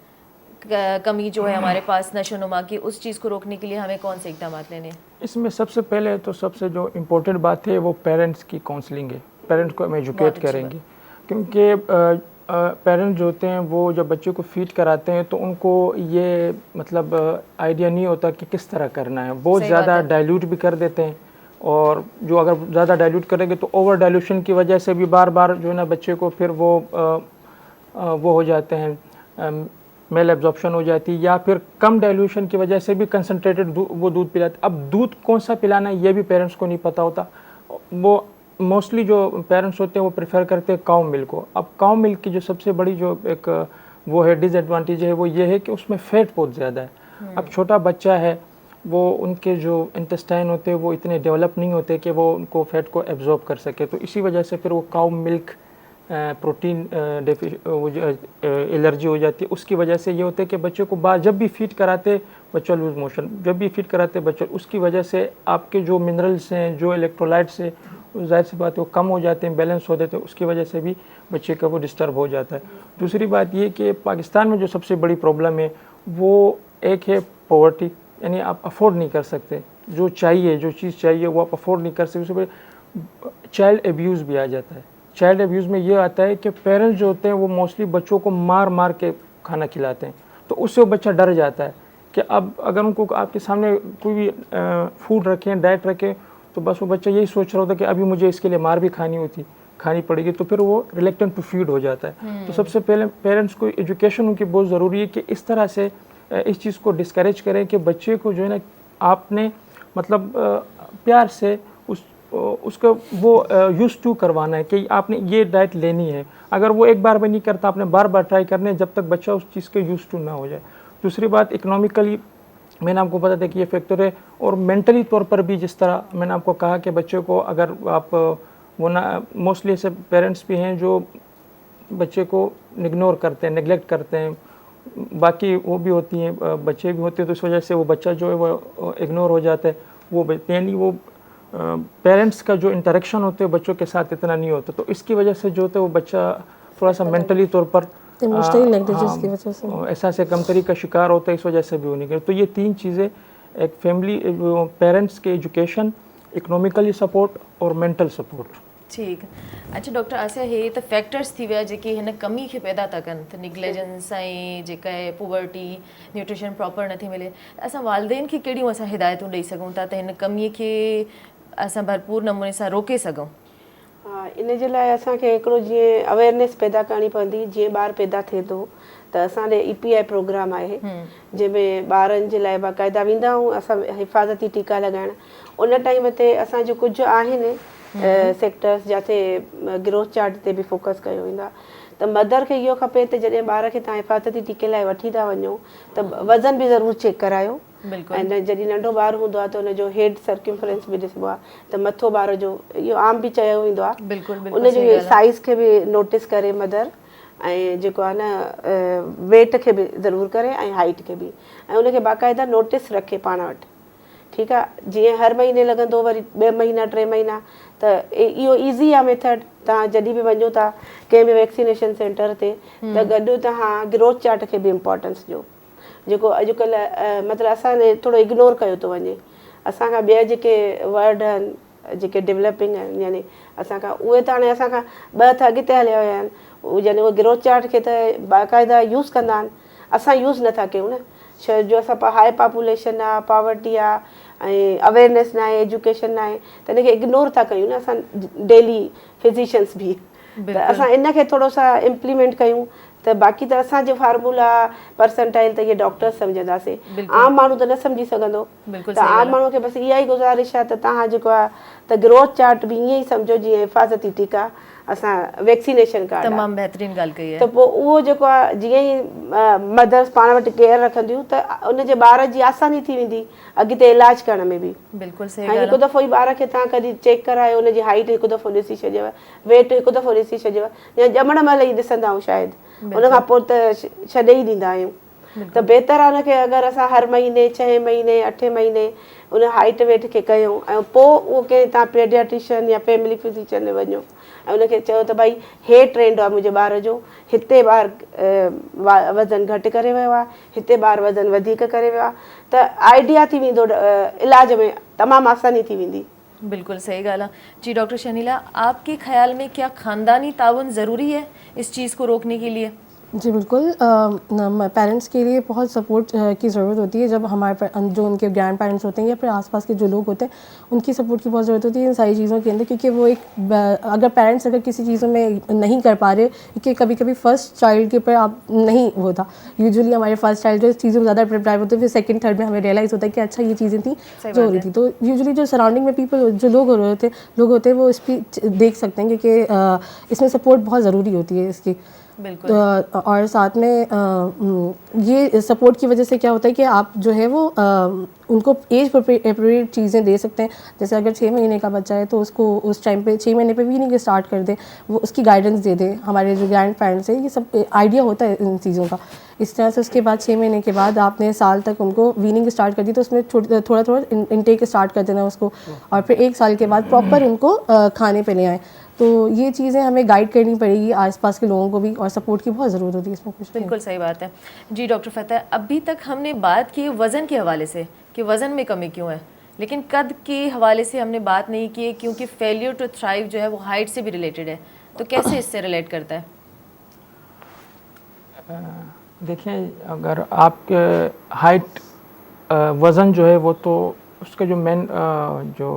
कमी जो है हमारे पास नशोनुमा की, उस चीज़ को रोकने के लिए हमें कौन से इकदाम लेने? इसमें सबसे पहले तो सबसे जो इम्पोर्टेंट बात है वो पेरेंट्स की काउंसलिंग है। पेरेंट्स को हम एजुकेट करेंगे, क्योंकि पेरेंट्स जो होते हैं वो जब बच्चे को फीड कराते हैं तो उनको ये मतलब आइडिया नहीं होता कि किस तरह करना है, बहुत ज़्यादा डाइल्यूट भी कर देते हैं, और जो अगर ज़्यादा डाइल्यूट करेंगे तो ओवर डाइल्यूशन की वजह से भी बार बार जो है ना बच्चे को फिर वो हो जाते हैं, मेल एब्जॉर्प्शन हो जाती है, या फिर कम डाइल्यूशन की वजह से भी कंसनट्रेटेड वो दूध पिलाते। अब दूध कौन सा पिलाना है ये भी पेरेंट्स को नहीं पता होता। वो मोस्टली जो पेरेंट्स होते हैं वो प्रेफर करते हैं काउ मिल्क को। अब काउ मिल्क की जो सबसे बड़ी जो एक वो है डिसएडवांटेज है वो ये है कि उसमें फ़ैट बहुत ज़्यादा है। अब छोटा बच्चा है, वो उनके जो इंटेस्टाइन होते हैं वो इतने डेवलप नहीं होते कि वो उनको फ़ैट को एब्जॉर्ब कर सके, तो इसी वजह से फिर वो काउ मिल्क प्रोटीन एलर्जी हो जाती है। उसकी वजह से ये होता है कि बच्चों को बाहर जब भी फीड कराते बच्चा लूज मोशन, जब भी फीड कराते बच्चा, उसकी वजह से आपके जो मिनरल्स हैं, जो इलेक्ट्रोलाइट्स हैं, जाहिर सी बात है वो कम हो जाते हैं, बैलेंस हो जाते हैं, उसकी वजह से भी बच्चे का वो डिस्टर्ब हो जाता है। दूसरी बात ये कि पाकिस्तान में जो सबसे बड़ी प्रॉब्लम है वो एक है पॉवर्टी, यानी आप अफोर्ड नहीं कर सकते, जो चाहिए जो चीज़ चाहिए वो आप अफोर्ड नहीं कर सकते। उसमें चाइल्ड एब्यूज़ भी आ जाता है। चाइल्ड एब्यूज़ में ये आता है कि पेरेंट्स जो होते हैं वो मोस्टली बच्चों को मार मार के खाना खिलाते हैं, तो उससे वो बच्चा डर जाता है कि अब अगर उनको आपके सामने कोई भी फूड रखें, डाइट रखें, तो बस वो बच्चा यही सोच रहा होता है कि अभी मुझे इसके लिए मार भी खानी पड़ेगी, तो फिर वो रिलेक्टेंट टू फीड हो जाता है। तो सबसे पहले पेरेंट्स को एजुकेशन उनकी बहुत ज़रूरी है कि इस तरह से इस चीज़ को डिस्करेज करें कि बच्चे को जो है ना आपने मतलब प्यार से उसको वो यूज़ टू करवाना है कि आपने ये डाइट लेनी है। अगर वो एक बार भी नहीं करता, आपने बार बार ट्राई करने जब तक बच्चा उस चीज़ के यूज़ टू ना हो जाए। दूसरी बात, इकोनॉमिकली मैंने आपको बता दें कि ये फैक्टर है, और मेंटली तौर पर भी जिस तरह मैंने आपको कहा कि बच्चे को अगर आप वो ना, मोस्टली ऐसे पेरेंट्स भी हैं जो बच्चे को इग्नोर करते हैं, नेगलेक्ट करते हैं, बाकी वो भी होती हैं, बच्चे भी होते हैं, तो इस वजह से वो बच्चा जो है वो इग्नोर हो जाता है। वो यानी वो पेरेंट्स का जो इंटरेक्शन होते हैं बच्चों के साथ इतना नहीं होता, तो इसकी वजह से जो होता है वो बच्चा थोड़ा सा मेंटली तौर पर ऐसा से कमतरी का शिकार होता है, इस वजह से भी होने के। तो ये तीन चीज़ें, एक फैमिली पेरेंट्स के एजुकेशन, इकोनॉमिकली सपोर्ट और मेंटल सपोर्ट। ठीक। अच्छा डॉक्टर, असां हे त फैक्टर्स थी विया जेके हिन कमी खे पैदा था कनि, त निग्लेजेंस ऐं जेका आहे पुवर्टी, न्यूट्रिशन प्रॉपर नथी मिले, असां वालदेन खे कहिड़ियूं असां हिदायतूं ॾेई सघूं था त हिन कमीअ खे असां भरपूर नमूने सां रोके सघूं? हा, इन जे लाइ असांखे हिकिड़ो जीअं अवेयरनेस पैदा करणी पवंदी। जीअं ॿारु पैदा थिए थो त असांजे EPI प्रोग्राम आहे जंहिंमें ॿारनि जे लाइ बाक़ाइदा वेंदा आहियूं असां हिफ़ाज़ती टीका लॻाइण। उन टाइम ते असांजो कुझु आहिनि सेक्टर्स जिते ग्रोथ चार्ट ते बि फोकस कयो वेंदो आहे, त मदर खे इहो खपे त जॾहिं ॿार खे तव्हां हिफ़ाज़ती टीके लाइ वठी था वञो त वज़न बि ज़रूरु चेक करायो। ऐं जॾहिं नंढो ॿारु हूंदो आहे त हुनजो हेड सर्क्यूमफ्रेंस बि ॾिसबो आहे, त मथो ॿार जो इहो आम बि चयो वेंदो आहे, उनजो साइज़ खे बि नोटिस करे मदर, ऐं जेको आहे न वेट खे बि ज़रूरु करे ऐं हाइट खे बि, ऐं उनखे बाक़ाइदा नोटिस रखे पाण वटि ठीकु आहे। जीअं हर महीने लॻंदो, वरी 2 महीना 3 महीना, त इहो ईज़ी आहे मेथड। तव्हां जॾहिं बि वञो था कंहिं बि वैक्सीनेशन सेंटर ते, त गॾु तव्हां ग्रोथ चार्ट खे बि इम्पोर्टेंस ॾियो। जेको अॼुकल्ह मतिलबु असांजे थोरो इग्नोर कयो थो वञे। असांखां ॿिया जेके वर्ड आहिनि, जेके डेवलपिंग आहिनि, यानी असांखां उहे त हाणे असांखां 2 हथ अॻिते हलिया विया आहिनि। यानी उहे ग्रोथ चार्ट खे त बाक़ाइदा यूज़ कंदा आहिनि, असां यूज़ नथा कयूं न। छो जो असां हाई पॉपुलेशन आहे, पॉवर्टी आहे, ऐं अवेयरनेस न आहे, एजुकेशन न आहे, त हिनखे इग्नोर था कयूं न असां डेली फिज़िशियंस बि। त असां इनखे थोरो सा इम्प्लीमेंट कयूं, त बाक़ी त असांजो फार्मूला परसेंटाइल त इहे डॉक्टर्स सम्झंदासीं, आम माण्हू त न सम्झी सघंदो। त आम माण्हू खे बसि इहा ई गुज़ारिश आहे त तव्हां जेको आहे त ग्रोथ चार्ट बि ईअं ई सम्झो जीअं हिफ़ाज़ती टीका असां वैक्सीनेशन कार्ड आहे। तमामु बहितरीनु ॻाल्हि कई आहे। त पोइ उहो जेको आहे जीअं ई मदर्स पाण वटि केयर रखंदियूं त उनजे ॿार जी आसानी थी वेंदी अॻिते इलाज करण में बि। बिल्कुलु सही ऐं ॻाल्हि हिकु दफ़ो ई ॿार खे तव्हां कॾहिं चेक करायो, उनजी हाइट हिकु दफ़ो ॾिसी छॾियव, वेट हिकु दफ़ो ॾिसी छॾियव, या ॼमण महिल ई ॾिसंदा आहियूं शायदि, उनखां पोइ त छॾे ई ॾींदा आहियूं। त बहितर आहे उनखे अगरि असां हर महीने 6 महीने 8 महीने उन हाइट वेट खे कयूं, ऐं पोइ उहो कंहिं तव्हां पीडियाट्रिशियन या फैमिली फिजिशियन में वञो ऐं उनखे चयो त भई हे ट्रेंड आहे मुंहिंजे ॿार जो, हिते ॿार वज़न घटि करे वियो आहे, हिते ॿार वज़न वधीक करे वियो आहे, त आइडिया थी वेंदो इलाज में, तमामु आसानी थी वेंदी। बिल्कुल सही ॻाल्हि आहे। जी डॉक्टर शनीला, आपके ख्याल में क्या ख़ानदानी ताउन ज़रूरी है इस चीज़ को रोकने के लिए? जी बिल्कुल, पेरेंट्स के लिए बहुत सपोर्ट की ज़रूरत होती है। जब हमारे जो उनके ग्रैंड पेरेंट्स होते हैं या फिर आसपास के जो लोग होते हैं, उनकी सपोर्ट की बहुत ज़रूरत होती है इन सारी चीज़ों के अंदर, क्योंकि वो अगर पेरेंट्स अगर किसी चीज़ों में नहीं कर पा रहे, क्योंकि कभी कभी फर्स्ट चाइल्ड के ऊपर आप नहीं होता, यूजुअली हमारे फर्स्ट चाइल्ड जो चीज़ों में ज़्यादा प्रिपेयर होते हैं, फिर सेकंड थर्ड में हमें रियलाइज़ होता है कि अच्छा ये चीज़ें थी जो हो रही थी। तो यूजुअली जो सराउंडिंग में पीपल जो लोग होते हैं वो इस पर देख सकते हैं, क्योंकि इसमें सपोर्ट बहुत ज़रूरी होती है इसकी। बिल्कुल। और साथ में ये सपोर्ट की वजह से क्या होता है कि आप जो है वो उनको एज अप्रोप्रिएट चीज़ें दे सकते हैं। जैसे अगर 6 महीने का बच्चा है तो उसको उस टाइम पे 6 महीने पे वीनिंग स्टार्ट कर दें, वो उसकी गाइडेंस दे दें। हमारे जो ग्रैंड पेरेंट्स हैं, ये सब आइडिया होता है इन चीज़ों का। इस तरह से उसके बाद 6 महीने के बाद आपने साल तक उनको वीनिंग स्टार्ट कर दी, तो उसमें थोड़ा थोड़ा इनटेक स्टार्ट कर देना उसको, और फिर 1 साल के बाद प्रॉपर उनको खाने पे ले आएँ। तो ये चीज़ें हमें गाइड करनी पड़ेगी आसपास के लोगों को भी, और सपोर्ट की बहुत ज़रूरत होती है इसमें। कुछ बिल्कुल सही बात है। जी डॉक्टर फतेह, अभी तक हमने बात की वज़न के हवाले से कि वज़न में कमी क्यों है, लेकिन कद के हवाले से हमने बात नहीं की, क्योंकि फेलियर टू थ्राइव जो है वो हाइट से भी रिलेटेड है। तो कैसे इससे रिलेट करता है? देखिए, अगर आपके हाइट वज़न जो है वो तो उसका जो मेन जो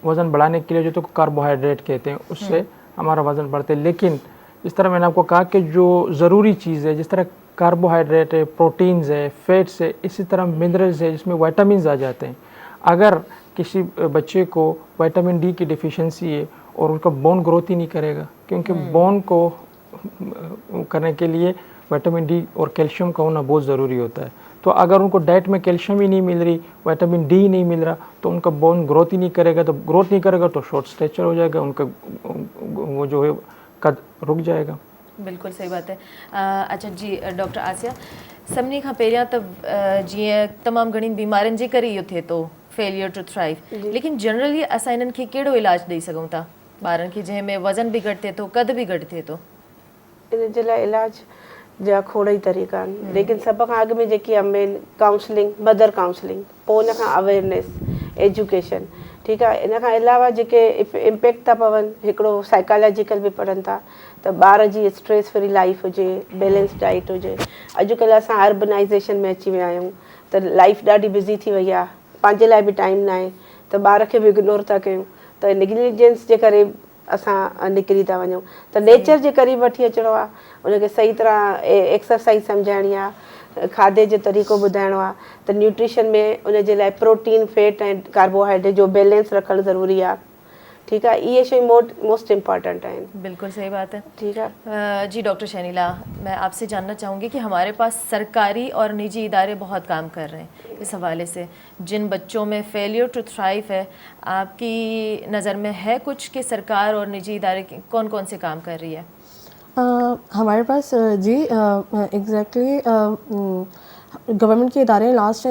वज़न बढ़ाने के लिए जो तो कार्बोहाइड्रेट कहते हैं, उससे हमारा वज़न बढ़ता है। लेकिन जिस तरह मैंने आपको कहा कि जो ज़रूरी चीज़ है, जिस तरह कार्बोहाइड्रेट है, प्रोटीन्स है, फैट्स है, इसी तरह मिनरल्स है, जिसमें विटामिन्स आ जाते हैं। अगर किसी बच्चे को विटामिन डी की डिफिशिएंसी है और उसका बोन ग्रोथ ही नहीं करेगा, क्योंकि बोन को करने के लिए विटामिन डी और कैल्शियम का होना बहुत ज़रूरी होता है। तो अगर उनको डाइट में कैल्शियम ही नहीं मिल रही, विटामिन डी नहीं मिल रहा, तो उनका बोन ग्रोथ ही नहीं करेगा। तो ग्रोथ नहीं करेगा तो शॉर्ट स्ट्रेचर हो जाएगा, उनका वो जो है कद रुक जाएगा। बिल्कुल सही बात है। अच्छा जी डॉक्टर आसिया, सभिनी खां पहिरियां त जीअं तमामु घणी बीमारियुनि जे करे इहो थिए थो फेलियर टू थ्राइव, लेकिन जनरली असां इन्हनि खे कहिड़ो इलाज ॾेई सघूं था ॿारनि खे जंहिंमें वज़न बि घटि थिए थो, कद बि घटि थिए थो? इन जे लाइ इलाज जा खोड़ ई तरीक़ा आहिनि, लेकिन सभ खां अॻु में जेकी आहे मेन काउंसलिंग, मदर काउंसलिंग, पोइ उन खां अवेयरनेस, एजुकेशन। ठीकु आहे। इन खां अलावा जेके इम्पेक्ट था पवनि, हिकिड़ो साइकोलॉजिकल बि पढ़नि था, त ॿार जी स्ट्रेस फ्री लाइफ हुजे, बैलेंस डाइट हुजे। अॼुकल्ह असां अर्बनाइज़ेशन में अची विया आहियूं, त लाइफ ॾाढी बिज़ी थी वई आहे, पंहिंजे लाइ बि टाइम न आहे, त ॿार खे बि इग्नोर था कयूं, त नेग्लिजेंस जे करे असां निकिरी था वञूं। त नेचर जे क़रीब वठी अचिणो आहे, उनखे सही तरह एक्सरसाइज सम्झाइणी आहे, खाधे जो तरीक़ो ॿुधाइणो आहे, त न्यूट्रिशन में उनजे लाइ प्रोटीन, फैट ऐं कार्बोहाइड्रेट जो बैलेंस रखणु ज़रूरी आहे। ठीक है, ये शयूं मोस्ट इम्पॉर्टेंट हैं। बिल्कुल सही बात है। ठीक है जी डॉक्टर शनीला, मैं आपसे जानना चाहूँगी कि हमारे पास सरकारी और निजी इदारे बहुत काम कर रहे हैं इस हवाले से, जिन बच्चों में फेलियर टू थ्राइव है, आपकी नज़र में है कुछ कि सरकार और निजी इदारे कौन कौन से काम कर रही है? हमारे पास जी एग्जैक्टली गवर्नमेंट के इदारे लास्ट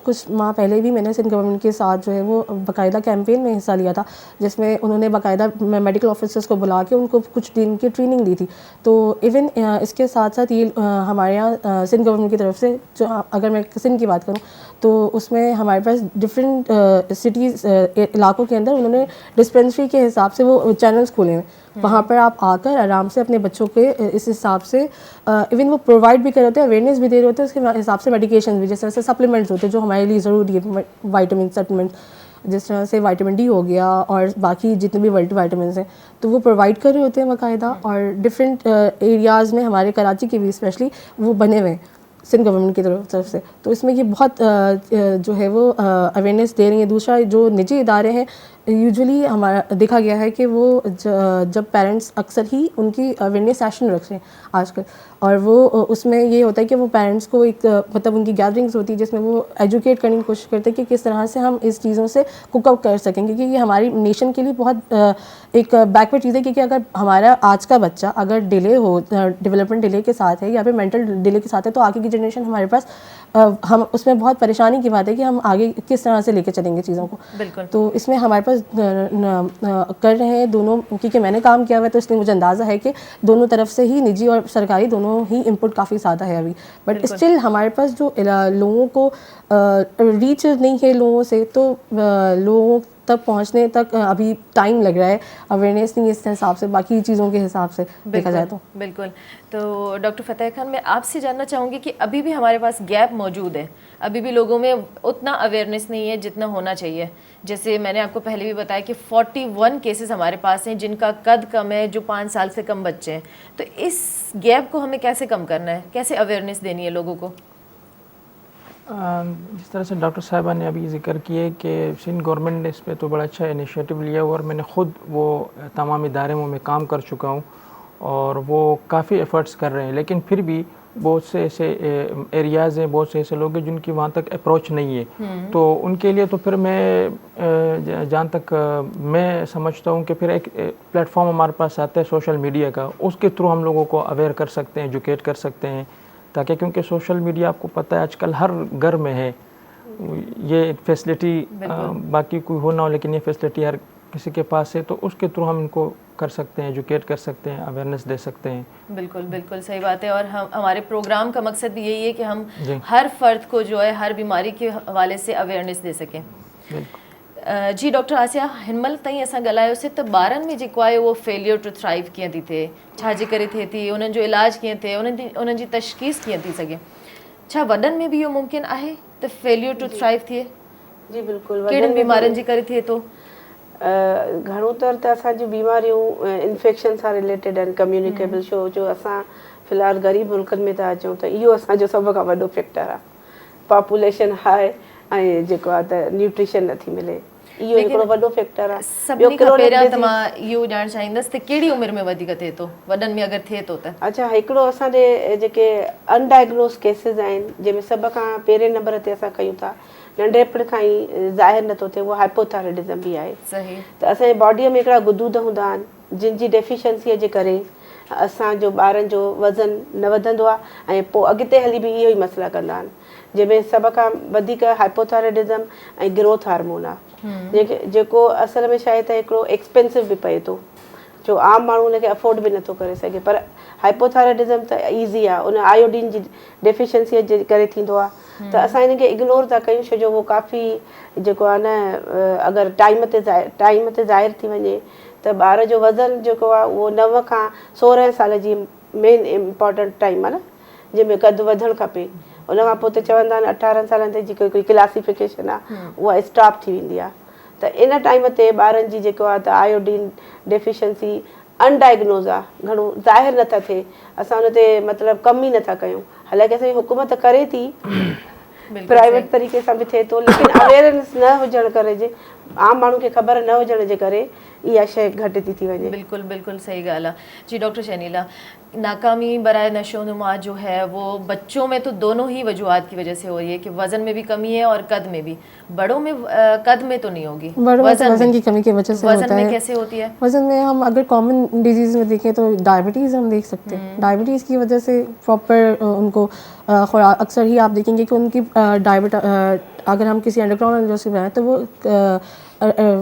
कुछ माह पहले भी मैंने सिंध गवर्नमेंट के साथ जो है वो बाकायदा कैंपेन में हिस्सा लिया था, जिसमें उन्होंने बाकायदा मेडिकल ऑफिसर्स को बुला के उनको कुछ दिन की ट्रेनिंग दी थी। तो इवन इसके साथ साथ ये हमारे यहाँ सिंध गवर्नमेंट की तरफ से, जो अगर मैं सिंध की बात करूँ तो उसमें हमारे पास डिफरेंट सिटीज़ इलाकों के अंदर उन्होंने डिस्पेंसरी के हिसाब से वो चैनल्स खोले हैं। वहाँ पर आप आकर आराम से अपने बच्चों के इस हिसाब से इवन वो प्रोवाइड भी कर रहे होते हैं, अवेयरनेस भी दे रहे होते हैं, उसके हिसाब से मेडिकेशन भी, जिस तरह से सप्लीमेंट्स होते हैं जो हमारे लिए ज़रूरी है, वाइटामिन सप्लीमेंट, जिस तरह से विटामिन डी हो गया और बाकी जितने भी विटामिन हैं, तो वो प्रोवाइड कर रहे होते हैं बाकायदा। और डिफरेंट एरियाज़ में हमारे कराची के भी स्पेशली वो बने हुए हैं सिंध गवर्नमेंट की तरफ से। तो इसमें ये बहुत जो है वो अवेयरनेस दे रही है। दूसरा, जो निजी इदारे हैं यूजुअली हमारा देखा गया है कि वो जब पेरेंट्स अक्सर ही उनकी अवेयरनेस सेशन रखते हैं आजकल, और वो उसमें ये होता है कि वो पेरेंट्स को एक मतलब उनकी गैदरिंग्स होती है जिसमें वो एजुकेट करने की कोशिश करते हैं कि किस तरह से हम इस चीज़ों से कुक अप कर सकें, क्योंकि ये हमारी नेशन के लिए बहुत एक बैकवर्ड चीज़ है। क्योंकि अगर हमारा आज का बच्चा अगर डिले हो, डेवलपमेंट डिले के साथ है या फिर मेंटल डिले के साथ है, तो आगे की जनरेशन हमारे पास हम उसमें बहुत परेशानी की बात है कि हम आगे किस तरह से लेके चलेंगे चीज़ों को। बिल्कुल। तो इसमें हमारे पास कर रहे हैं दोनों, क्योंकि मैंने काम किया हुआ है तो इसलिए मुझे अंदाज़ा है कि दोनों तरफ से ही, निजी और सरकारी, दोनों ही इनपुट काफ़ी ज़्यादा है अभी। बट स्टिल हमारे पास जो लोगों को रीच नहीं है लोगों से, तो लोगों तक पहुंचने तक अभी टाइम लग रहा है, अवेयरनेस नहीं इस हिसाब से, बाकी चीज़ों के हिसाब से देखा जाए तो। बिल्कुल। तो डॉक्टर फतेह खान, मैं आपसे जानना चाहूँगी कि अभी भी हमारे पास गैप मौजूद है, अभी भी लोगों में उतना अवेयरनेस नहीं है जितना होना चाहिए। जैसे मैंने आपको पहले भी बताया कि 41 केसेस हमारे पास हैं जिनका कद कम है, जो 5 साल से कम बच्चे हैं। तो इस गैप को हमें कैसे कम करना है, कैसे अवेयरनेस देनी है लोगों को? जिस तरह से डॉक्टर साहिबा ने अभी जिक्र किए कि सिंध गवर्नमेंट ने इस पर तो बड़ा अच्छा इनिशिएटिव लिया, और मैंने ख़ुद वो तमाम इदारे में काम कर चुका हूँ और वो काफ़ी एफ़र्ट्स कर रहे हैं। लेकिन फिर भी बहुत से ऐसे एरियाज़ हैं, बहुत से ऐसे लोग हैं जिनकी वहाँ तक अप्रोच नहीं है। तो उनके लिए तो फिर मैं जहाँ तक मैं समझता हूँ कि फिर एक प्लेटफॉर्म हमारे पास आता है सोशल मीडिया का, उसके थ्रू हम लोगों को अवेयर कर सकते हैं, एजुकेट कर सकते हैं, ताकि क्योंकि सोशल मीडिया आपको पता है आजकल हर घर में है, ये फैसिलिटी बाकी कोई हो ना हो, लेकिन ये फैसिलिटी हर किसी के पास है, तो उसके थ्रू हम इनको कर सकते हैं, एजुकेट कर सकते हैं, अवेयरनेस दे सकते हैं। बिल्कुल बिल्कुल सही बात है। और हम, हमारे प्रोग्राम का मकसद भी यही है कि हम हर फर्द को जो है हर बीमारी के हवाले से अवेयरनेस दे सकें। जी डॉक्टर आसिया, हिनमल ताईं असां ॻाल्हायोसीं त ॿारनि में जेको आहे उहो फेलियर टू थ्राइव कीअं थी थिए, छाजे करे थिए थी, उन्हनि जो इलाजु कीअं थिए, उन्हनि जी तशख़ीस कीअं थी सघे। छा वॾनि में बि इहो मुमकिन आहे त फेलियर टू थ्राइव थिए? जी बिल्कुलु। कहिड़ियुनि बीमारियुनि जे करे थिए थो? घणो तर त असांजूं बीमारियूं इन्फेक्शन सां रिलेटेड आहिनि, कम्युनिकेबल। जो असां फ़िलहालु ग़रीब मुल्कनि में था अचूं त इहो असांजो सभ खां वॾो फैक्टर आहे। पॉपुलेशन हाई ऐं जेको आहे त न्यूट्रिशन नथी मिले, इहो हिकिड़ो वॾो फैक्टर आहे। सभिनी खां पहिरियां त मां इहो ॼाणणु चाहींदसि त कहिड़ी उमिरि में वधीक थिए थो, वॾनि में अगरि थिए थो त? अच्छा, हिकिड़ो असांजे जेके अनडायग्नोस केसिस आहिनि, जंहिंमें सभ खां पहिरें नंबर ते असां कयूं था, नंढिपण खां ई ज़ाहिर नथो थिए, उहो हाइपोथायराइडिज़म बि आहे। सही। त असांजे बॉडीअ में हिकिड़ा गुदूद हूंदा आहिनि जिन जी डेफिशिएंसीअ जे करे असांजो ॿारनि जो वज़न न वधंदो आहे, ऐं पोइ अॻिते हली बि इहो ई मसइला कंदा आहिनि, जंहिंमें सभ खां वधीक हाइपोथायराइडिज़म ऐं ग्रोथ हार्मोन आहे, जेको असल में छा आहे त हिकिड़ो एक्सपेंसिव बि पए थो, जो आम माण्हू हुनखे अफोर्ड बि नथो करे सघे। पर हाइपोथायराइडिज़म त ईज़ी आहे, उन आयोडीन जी डेफिशिएंसीअ जे करे थींदो आहे। त असां हिनखे इग्नोर था कयूं, छो जो उहो काफ़ी जेको आहे न, अगरि टाइम ते ज़ाहिर थी वञे त ॿार जो वज़न जेको आहे उहो 9 खां 16 साल जी मेन इम्पॉर्टेंट टाइम आहे न, जंहिंमें कदु वधणु खपे। उन खां पोइ त चवंदा आहिनि 18 सालनि ते जेको हिकिड़ी क्लासिफिकेशन आहे उहा स्टॉप थी वेंदी आहे। त इन टाइम ते ॿारनि जी जेको आहे त आयोडीन डेफिशिएंसी अनडायग्नोज़ आहे, घणो ज़ाहिर नथा थिए, असां हुन ते मतिलबु कमु ई नथा कयूं। हालांकि असांजी हुकूमत करे थी, प्राइवेट तरीक़े सां बि थिए थो, लेकिन अवेयरनेस न हुजण करे जे आम माण्हू खे ख़बर न हुजण जे करे इहा शइ घटि थी वञे। बिल्कुल बिल्कुल सही ॻाल्हि आहे। जी डॉक्टर शनीला, नाकामी बराए नशोनुमा जो है वो बच्चों में तो दोनों ही वजूहत की वजह से हो रही है कि वज़न में भी कमी है और कद में भी। बड़ों में कद में तो नहीं होगी, बड़ों में तो वज़न की कमी की वजह से वज़न होता में है। कैसे होती है? वज़न में हम अगर कॉमन डिजीज़ में देखें तो डायबिटीज़ हम देख सकते हैं। डायबिटीज़ की वजह से प्रॉपर उनको अक्सर ही आप देखेंगे कि उनकी अगर हम किसी एंडोक्राइनोलॉजिस्ट में हैं तो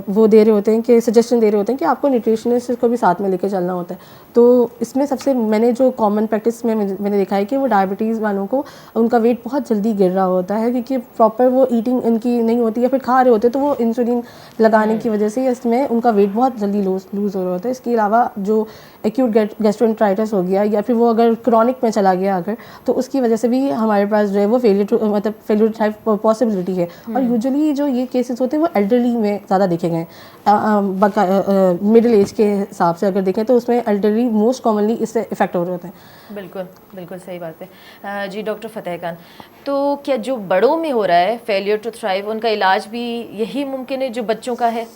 वो दे रहे होते हैं कि सजेशन दे रहे होते हैं कि आपको न्यूट्रिशनिस्ट को भी साथ में लेके चलना होता है। तो इसमें सबसे मैंने जो कॉमन प्रैक्टिस में मैंने देखा है कि वो डायबिटीज़ वालों को उनका वेट बहुत जल्दी गिर रहा होता है, क्योंकि प्रॉपर वो ईटिंग इनकी नहीं होती या फिर खा रहे होते तो वो इंसुलिन लगाने की वजह से इसमें उनका वेट बहुत जल्दी लूज़ हो रहा होता है। इसके अलावा जो एक्यूट गैस्ट्रोएंटेराइटिस हो गया या फिर वो अगर क्रॉनिक में चला गया अगर, तो उसकी वजह से भी हमारे पास जो है वो फेलियर टाइप पॉसिबिलिटी है। और यूजुअली जो ये केसेस होते हैं वो एल्डरली में ज़्यादा देखे गए हैं। मिडिल एज के हिसाब से अगर देखें तो उसमें एल्डरली मोस्ट कॉमनली इससे इफेक्ट हो रहे होते हैं। बिल्कुल बिल्कुल सही बात है। जी डॉक्टर फतेह खान, तो क्या जो बड़ों में हो रहा है फेलियर टू थ्राइव, उनका इलाज भी यही मुमकिन है जो बच्चों का है,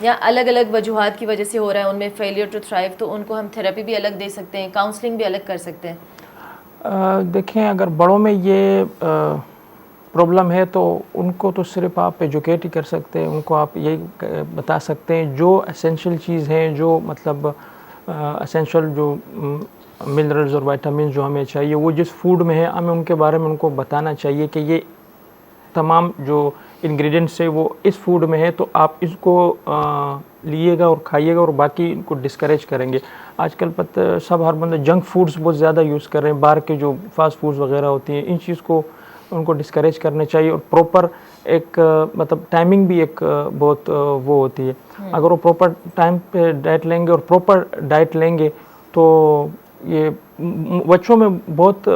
या अलग अलग वजूहात की वजह से हो रहा है उनमें फेलियर टू थ्राइव, तो उनको हम थेरेपी भी अलग दे सकते हैं, काउंसलिंग भी अलग कर सकते हैं? देखें, अगर बड़ों में ये प्रॉब्लम है तो उनको तो सिर्फ आप एजुकेट ही कर सकते हैं। उनको आप यही बता सकते हैं जो एसेंशियल चीज़ हैं, जो मतलब एसेंशियल जो मिनरल्स और विटामिन जो हमें चाहिए वो जिस फूड में है, हमें उनके बारे में उनको बताना चाहिए कि ये तमाम जो इंग्रेडिएंट्स है वो इस फूड में है, तो आप इसको लीजिएगा और खाइएगा, और बाकी इनको डिस्करेज करेंगे। आजकल सब हर बंदा जंक फूड्स बहुत ज़्यादा यूज़ कर रहे हैं, बाहर के जो फास्ट फूड्स वगैरह होती हैं, इन चीज़ को उनको डिस्करेज करने चाहिए। और प्रॉपर एक मतलब टाइमिंग भी एक बहुत वो होती है। अगर वो प्रॉपर टाइम पे डाइट लेंगे और प्रॉपर डाइट लेंगे तो ये बच्चों में बहुत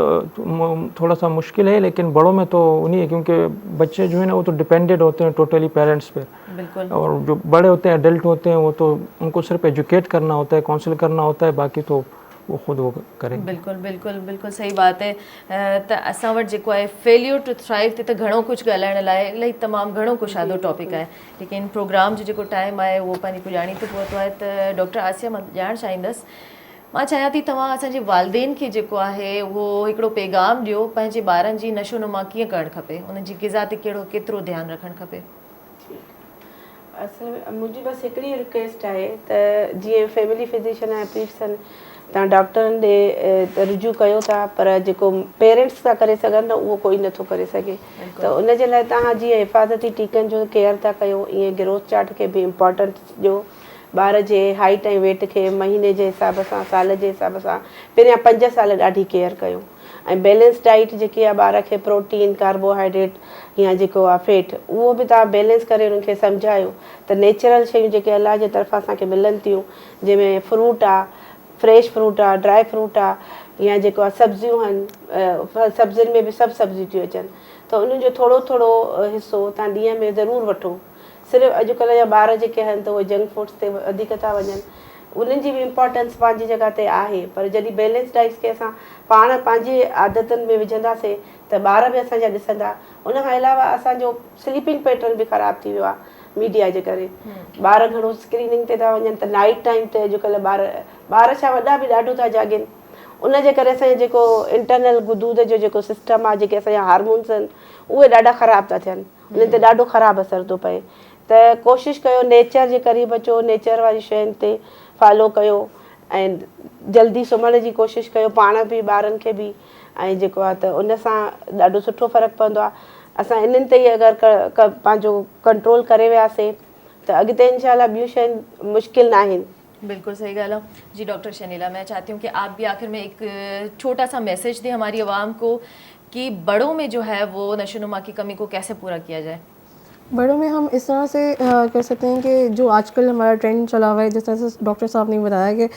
थोड़ा सा मुश्किल है, लेकिन बड़ों में तो नहीं है, क्योंकि बच्चे जो है ना वो तो डिपेंडेंट होते हैं टोटली पेरेंट्स पे। बिल्कुल। और जो बड़े होते हैं, एडल्ट होते हैं, वो तो उनको सिर्फ एजुकेट करना होता है, काउंसिल करना होता है, बाकी तो वो खुद वो करेंगे। बिल्कुल बिल्कुल बिल्कुल सही बात है। त असां वटि जेको आहे फेलियर टू थ्राइव ते त घणो कुझु ॻाल्हाइण लाइ इलाही तमामु घणो कुझु टॉपिक आहे, लेकिन प्रोग्राम जो जेको टाइम आहे उहो पंहिंजी पुॼाणी ते पहुतो आहे। त डॉक्टर आसिया, मां ॼाणणु चाहींदसि, मां चाहियां थी तव्हां असांजे वालदेन खे जेको आहे उहो हिकिड़ो पैगाम ॾियो पंहिंजे ॿारनि जी नशोनुमा कीअं करणु खपे, उन्हनि जी ग़िज़ा ते केतिरो ध्यानु रखणु खपे। असल में मुंहिंजी बसि हिकिड़ी रिक्वेस्ट आहे त जीअं फैमिली फिजिशियन ऐं पीट्सन तव्हां डॉक्टरनि ॾे रुजू कयो था, पर जेको पेरेंट्स था करे सघनि न उहो कोई नथो करे सघे, त उनजे लाइ तव्हां जीअं हिफ़ाज़ती टीकनि जो केयर था कयो, ईअं ग्रोथ चार्ट खे बि इम्पोर्टेंस ॾियो। ॿार जे हाइट ऐं वेट खे महीने जे हिसाब सां, साल जे हिसाब सां पहिरियां 5 साल ॾाढी केयर कयो। ऐं बैलेंस डाइट जेकी आहे ॿार खे प्रोटीन, कार्बोहाइड्रेट या जेको आहे फैट, उहो बि तव्हां बैलेंस करे उन्हनि खे सम्झायो त नेचुरल शयूं जेके अलाह जे तरफ़ां असांखे मिलनि थियूं, जंहिंमें फ्रूट आहे, फ्रेश फ्रूट आहे, ड्राई फ्रूट आहे, या जेको आहे सब्जियूं आहिनि, सब्जियुनि में बि सभु सब्जियूं थियूं अचनि, त उन्हनि जो थोरो थोरो हिसो तव्हां ॾींहं में ज़रूरु वठो। सिर्फ़ु अॼुकल्ह जा ॿार जेके आहिनि त उहे जंक फूड्स ते वधीक था वञनि, उन्हनि जी बि इम्पोर्टेंस पंहिंजी जॻह ते आहे, पर जॾहिं बैलेंस डाइट्स खे असां पाण पंहिंजी आदतुनि में विझंदासीं त ॿार बि असांजा ॾिसंदा। उन खां अलावा असांजो स्लीपिंग पैटर्न बि ख़राबु थी वियो आहे मीडिया जे करे। ॿार घणो स्क्रीनिंग ते था वञनि, त नाइट टाइम ते अॼुकल्ह ॿार छा वॾा बि ॾाढो था जाॻनि। उन जे करे असांजो जेको इंटरनल गुदूद जो जेको सिस्टम आहे, जेके असांजा हार्मोन्स आहिनि, उहे ॾाढा ख़राबु था थियनि, उन्हनि ते ॾाढो ख़राबु असरु थो पए। त कोशिशि कयो नेचर जे क़रीब अचो, नेचर वारी शयुनि ते फॉलो कयो, ऐं जल्दी सुम्हण जी कोशिशि कयो, पाण बि ॿारनि खे बि। ऐं जेको आहे त उन सां ॾाढो सुठो फ़र्क़ु पवंदो आहे। असां इन्हनि ते ई अगरि पंहिंजो कंट्रोल करे वियासीं त अॻिते इंशाल्लाह ॿियूं शयूं मुश्किल न आहिनि। बिल्कुल सही गाला। जी डॉक्टर शनीला, मैं चाहती हूँ कि आप भी आखिर में एक छोटा सा मैसेज दें हमारी आवाम को कि बड़ों में जो है वो नशोनुमा की कमी को कैसे पूरा किया जाए। बड़ों में हम इस तरह से कर सकते हैं कि जो आजकल हमारा ट्रेंड चला हुआ है, जिस तरह से डॉक्टर साहब ने बताया कि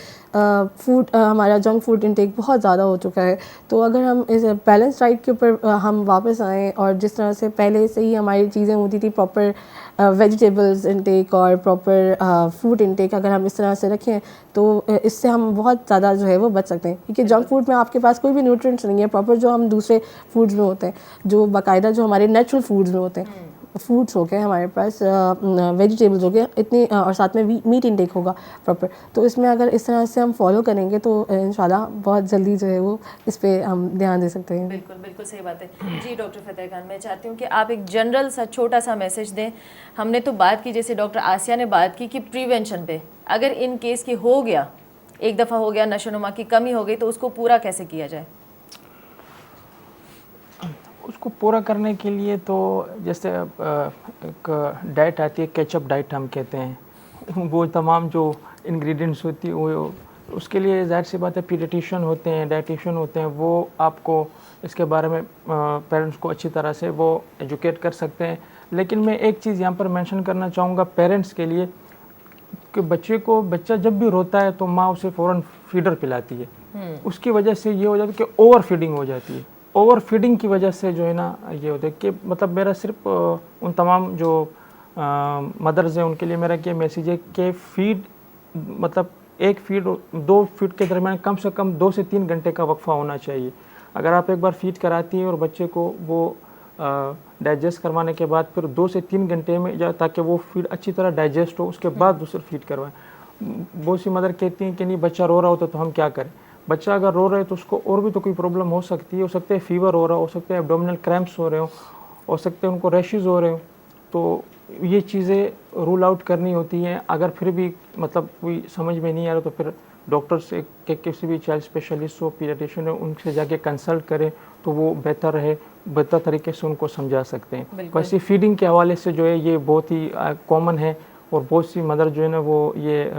फूड हमारा जंक फूड इंटेक बहुत ज़्यादा हो चुका है, तो अगर हम इस बैलेंस डाइट के ऊपर हम वापस आएँ और जिस तरह से पहले से ही हमारी चीज़ें होती थी, प्रॉपर वेजिटेबल्स इंटेक और प्रॉपर फ्रूट इंटेक अगर हम इस तरह से रखें तो इससे हम बहुत ज़्यादा जो है वो बच सकते हैं, क्योंकि जंक फूड में आपके पास कोई भी न्यूट्रिएंट्स नहीं है प्रॉपर जो हम दूसरे फूड्स में होते हैं, जो बाकायदा जो हमारे नेचुरल फूड्स में होते हैं। फ्रूट्स हो गए हमारे पास, वेजिटेबल्स हो गए इतनी, और साथ में मीट इंटेक होगा प्रॉपर। तो इसमें अगर इस तरह से हम फॉलो करेंगे तो इंशाल्लाह बहुत जल्दी जो है वो इस पे हम ध्यान दे सकते हैं। बिल्कुल बिल्कुल सही बात है जी। डॉक्टर फतेह खान, मैं चाहती हूँ कि आप एक जनरल सा छोटा सा मैसेज दें। हमने तो बात की, जैसे डॉक्टर आसिया ने बात की कि प्रिवेंशन पे, अगर इन केस की हो गया, एक दफ़ा हो गया, नशोनुमा की कमी हो गई, तो उसको पूरा कैसे किया जाए? उसको पूरा करने के लिए तो जैसे एक डाइट आती है, केचअप डाइट हम कहते हैं, वो तमाम जो इंग्रेडिएंट्स होती है वो उसके लिए ज़ाहिर सी बात है पीडियाट्रिशियन होते हैं, डाइटिशियन होते हैं, वो आपको इसके बारे में पेरेंट्स को अच्छी तरह से वो एजुकेट कर सकते हैं। लेकिन मैं एक चीज़ यहाँ पर मेंशन करना चाहूँगा पेरेंट्स के लिए कि बच्चा जब भी रोता है तो माँ उसे फ़ौरन फीडर पिलाती है, उसकी वजह से ये हो जाता है कि ओवर फीडिंग हो जाती है। ओवर फीडिंग की वजह से जो है ना ये होता है कि मतलब मेरा सिर्फ उन तमाम जो मदर्स हैं उनके लिए मेरा क्या मैसेज है कि फीड मतलब एक फीड 2 फीड के दरमियान कम से कम 2 से 3 घंटे का वक्फा होना चाहिए। अगर आप एक बार फीड कराती हैं और बच्चे को वो डाइजेस्ट करवाने के बाद फिर 2 से 3 घंटे में ताकि वो फीड अच्छी तरह डाइजेस्ट हो, उसके बाद दूसरी फीड करवाएं। बहुत सी मदर कहती हैं कि नहीं बच्चा रो रहा होता तो हम क्या करें। बच्चा अगर रो रहा है तो उसको और भी तो कोई प्रॉब्लम हो सकती है, हो सकता है फीवर हो रहा हो सकता है एब्डोमिनल क्रैम्प्स हो रहे हो सकते हैं उनको रैशेस हो रहे हो। तो ये चीज़ें रूल आउट करनी होती हैं। अगर फिर भी मतलब कोई समझ में नहीं आ रहा तो फिर डॉक्टर से के किसी भी चाइल्ड स्पेशलिस्ट हो, पीडियाट्रिशियन हो, उनसे जाके कंसल्ट करें तो वो बेहतर तरीके से उनको समझा सकते हैं। वैसे फीडिंग के हवाले से जो है ये बहुत ही कॉमन है और बहुत सी मदर जो है ना वो ये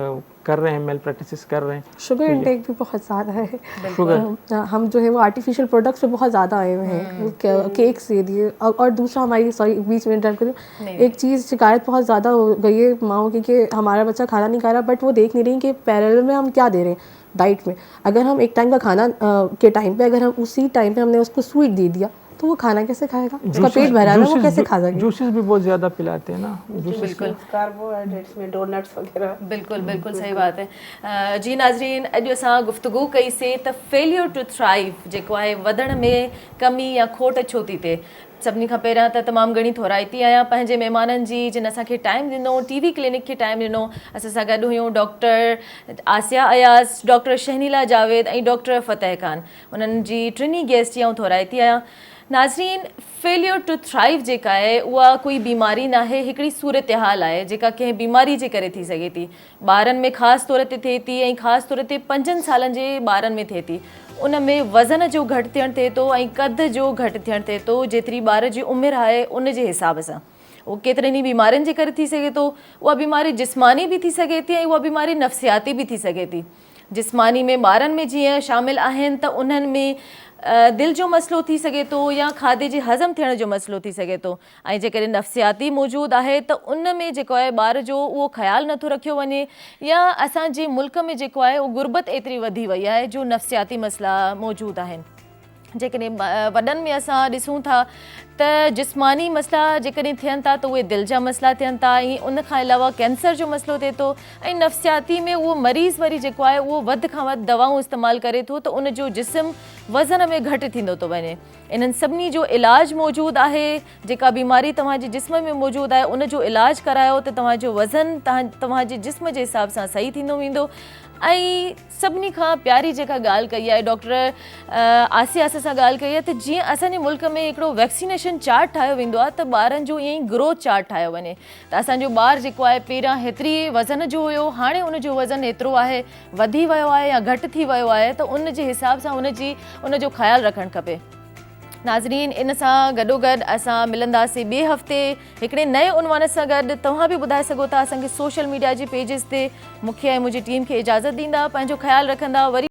कर रहे हैं, मेल प्रैक्टिस कर रहे हैं। शुगर इंटेक भी बहुत ज़्यादा है, हम जो है वो आर्टिफिशियल प्रोडक्ट्स पे बहुत ज़्यादा आए हुए हैं, केक से दिए। और दूसरा हमारी बीच में इंटरप्ट करूँ, एक चीज़ शिकायत बहुत ज़्यादा हो गई है माँओं की कि हमारा बच्चा खाना नहीं खा रहा, बट वो देख नहीं रही कि पैरेलल में हम क्या दे रहे हैं डाइट में। अगर हम एक टाइम का खाना के टाइम पे अगर हम उसी टाइम पे हमने उसको स्वीट दे दिया तो वो खाना कैसे खाएगा, उसका पेट भरा है वो कैसे खा सकेगा। जूसेस भी बहुत ज़्यादा पिलाते हैं ना, बिल्कुल कार्बोहाइड्रेट्स में डोनट्स वगैरह। बिल्कुल बिल्कुल सही बात है जी। नाज़रीन, अॼु असां गुफ्तगू कईसीं त फेलियर टू थ्राइव जेको आहे वधण में कमी या खोट छो थी थिए। सभिनी खां पहिरियां त तमामु घणी थोराइती आहियां पंहिंजे महिमाननि जी, जिन असांखे टाइम ॾिनो, टीवी क्लिनिक खे टाइम ॾिनो। असां सां गॾु हुयूं डॉक्टर आसिया अयाज़, डॉक्टर शहनीला जावेद ऐं डॉक्टर फतेह खान। उन्हनि जी टिनी गेस्ट जी आऊं थोराइती आहियां। नाज़रीन, फेलियर टू थ्राइव जेका आहे उहा कोई बीमारी न आहे, हिकिड़ी सूरत हाल आहे जेका कंहिं बीमारी जे करे थी सघे थी। ॿारनि में ख़ासि तौर ते थिए थी ऐं ख़ासि तौर ते 5 सालनि जे ॿारनि में थिए थी। उन में वज़न जो घटि थियणु थिए थो ऐं क़द जो घटि थियणु थिए थो, जेतिरी ॿार जी उमिरि आहे उन जे हिसाब सां। उहो केतिरनि ई बीमारियुनि जे करे थी सघे थो। उहा बीमारी जिस्मानी बि थी सघे थी ऐं उहा बीमारी नफ़्सियाती बि थी सघे थी। जिस्मानी में ॿारनि में जीअं शामिल आहिनि त उन्हनि में दिलि जो मसइलो थी सघे थो या खाधे जे हज़म थियण जो मसइलो थी सघे थो। ऐं जेकॾहिं नफ़्सियाती मौजूदु आहे त उन में जेको आहे ॿार जो उहो ख़्यालु नथो रखियो वञे, या असांजे मुल्क में जेको आहे उहो गुरबत एतिरी वधी वई आहे जो नफ़्सियाती मसइला मौजूदु आहिनि। जेकॾहिं वॾनि में असां ॾिसूं था त जिस्मानी मसइला जेकॾहिं थियनि था त उहे दिलि जा मसइला थियनि था, ऐं उन खां अलावा कैंसर जो मसइलो थिए थो। ऐं नफ़्सियाती में उहो मरीज़ वरी जेको आहे उहो वधि खां वधि दवाऊं इस्तेमालु करे थो त उन जो जिस्म वज़न में घटि थींदो थो वञे। इन्हनि सभिनी जो इलाजु मौजूदु आहे। जेका बीमारी तव्हांजे जिस्म में मौजूदु आहे उन जो इलाजु करायो त तव्हांजो वज़न तव्हांजे जिस्म जे हिसाब सां सही थींदो वेंदो। ऐं सभिनी खां प्यारी जेका ॻाल्हि कई आहे डॉक्टर आसिया सां ॻाल्हि कई आहे त जीअं असांजे मुल्क में हिकिड़ो वैक्सीनेशन चार्ट ठाहियो वेंदो आहे त ॿारनि जो ईअं ई ग्रोथ चार्ट ठाहियो वञे त असांजो ॿारु जेको आहे पहिरियां हेतिरी वज़न जो हुयो, हाणे उनजो वज़न एतिरो आहे, वधी वियो आहे या घटि थी वियो आहे, त उन जे हिसाब सां उनजो ख़्यालु रखणु खपे। नाज़रीन, इन सां गॾोगॾु असां मिलंदासीं ॿिए हफ़्ते हिकिड़े नए उनवान सां गॾु। तव्हां बि ॿुधाए सघो था असांखे सोशल मीडिया जे पेजिस ते। मूंखे ऐं मुंहिंजी टीम खे इजाज़त ॾींदा, पंहिंजो ख़्यालु रखंदा। वरी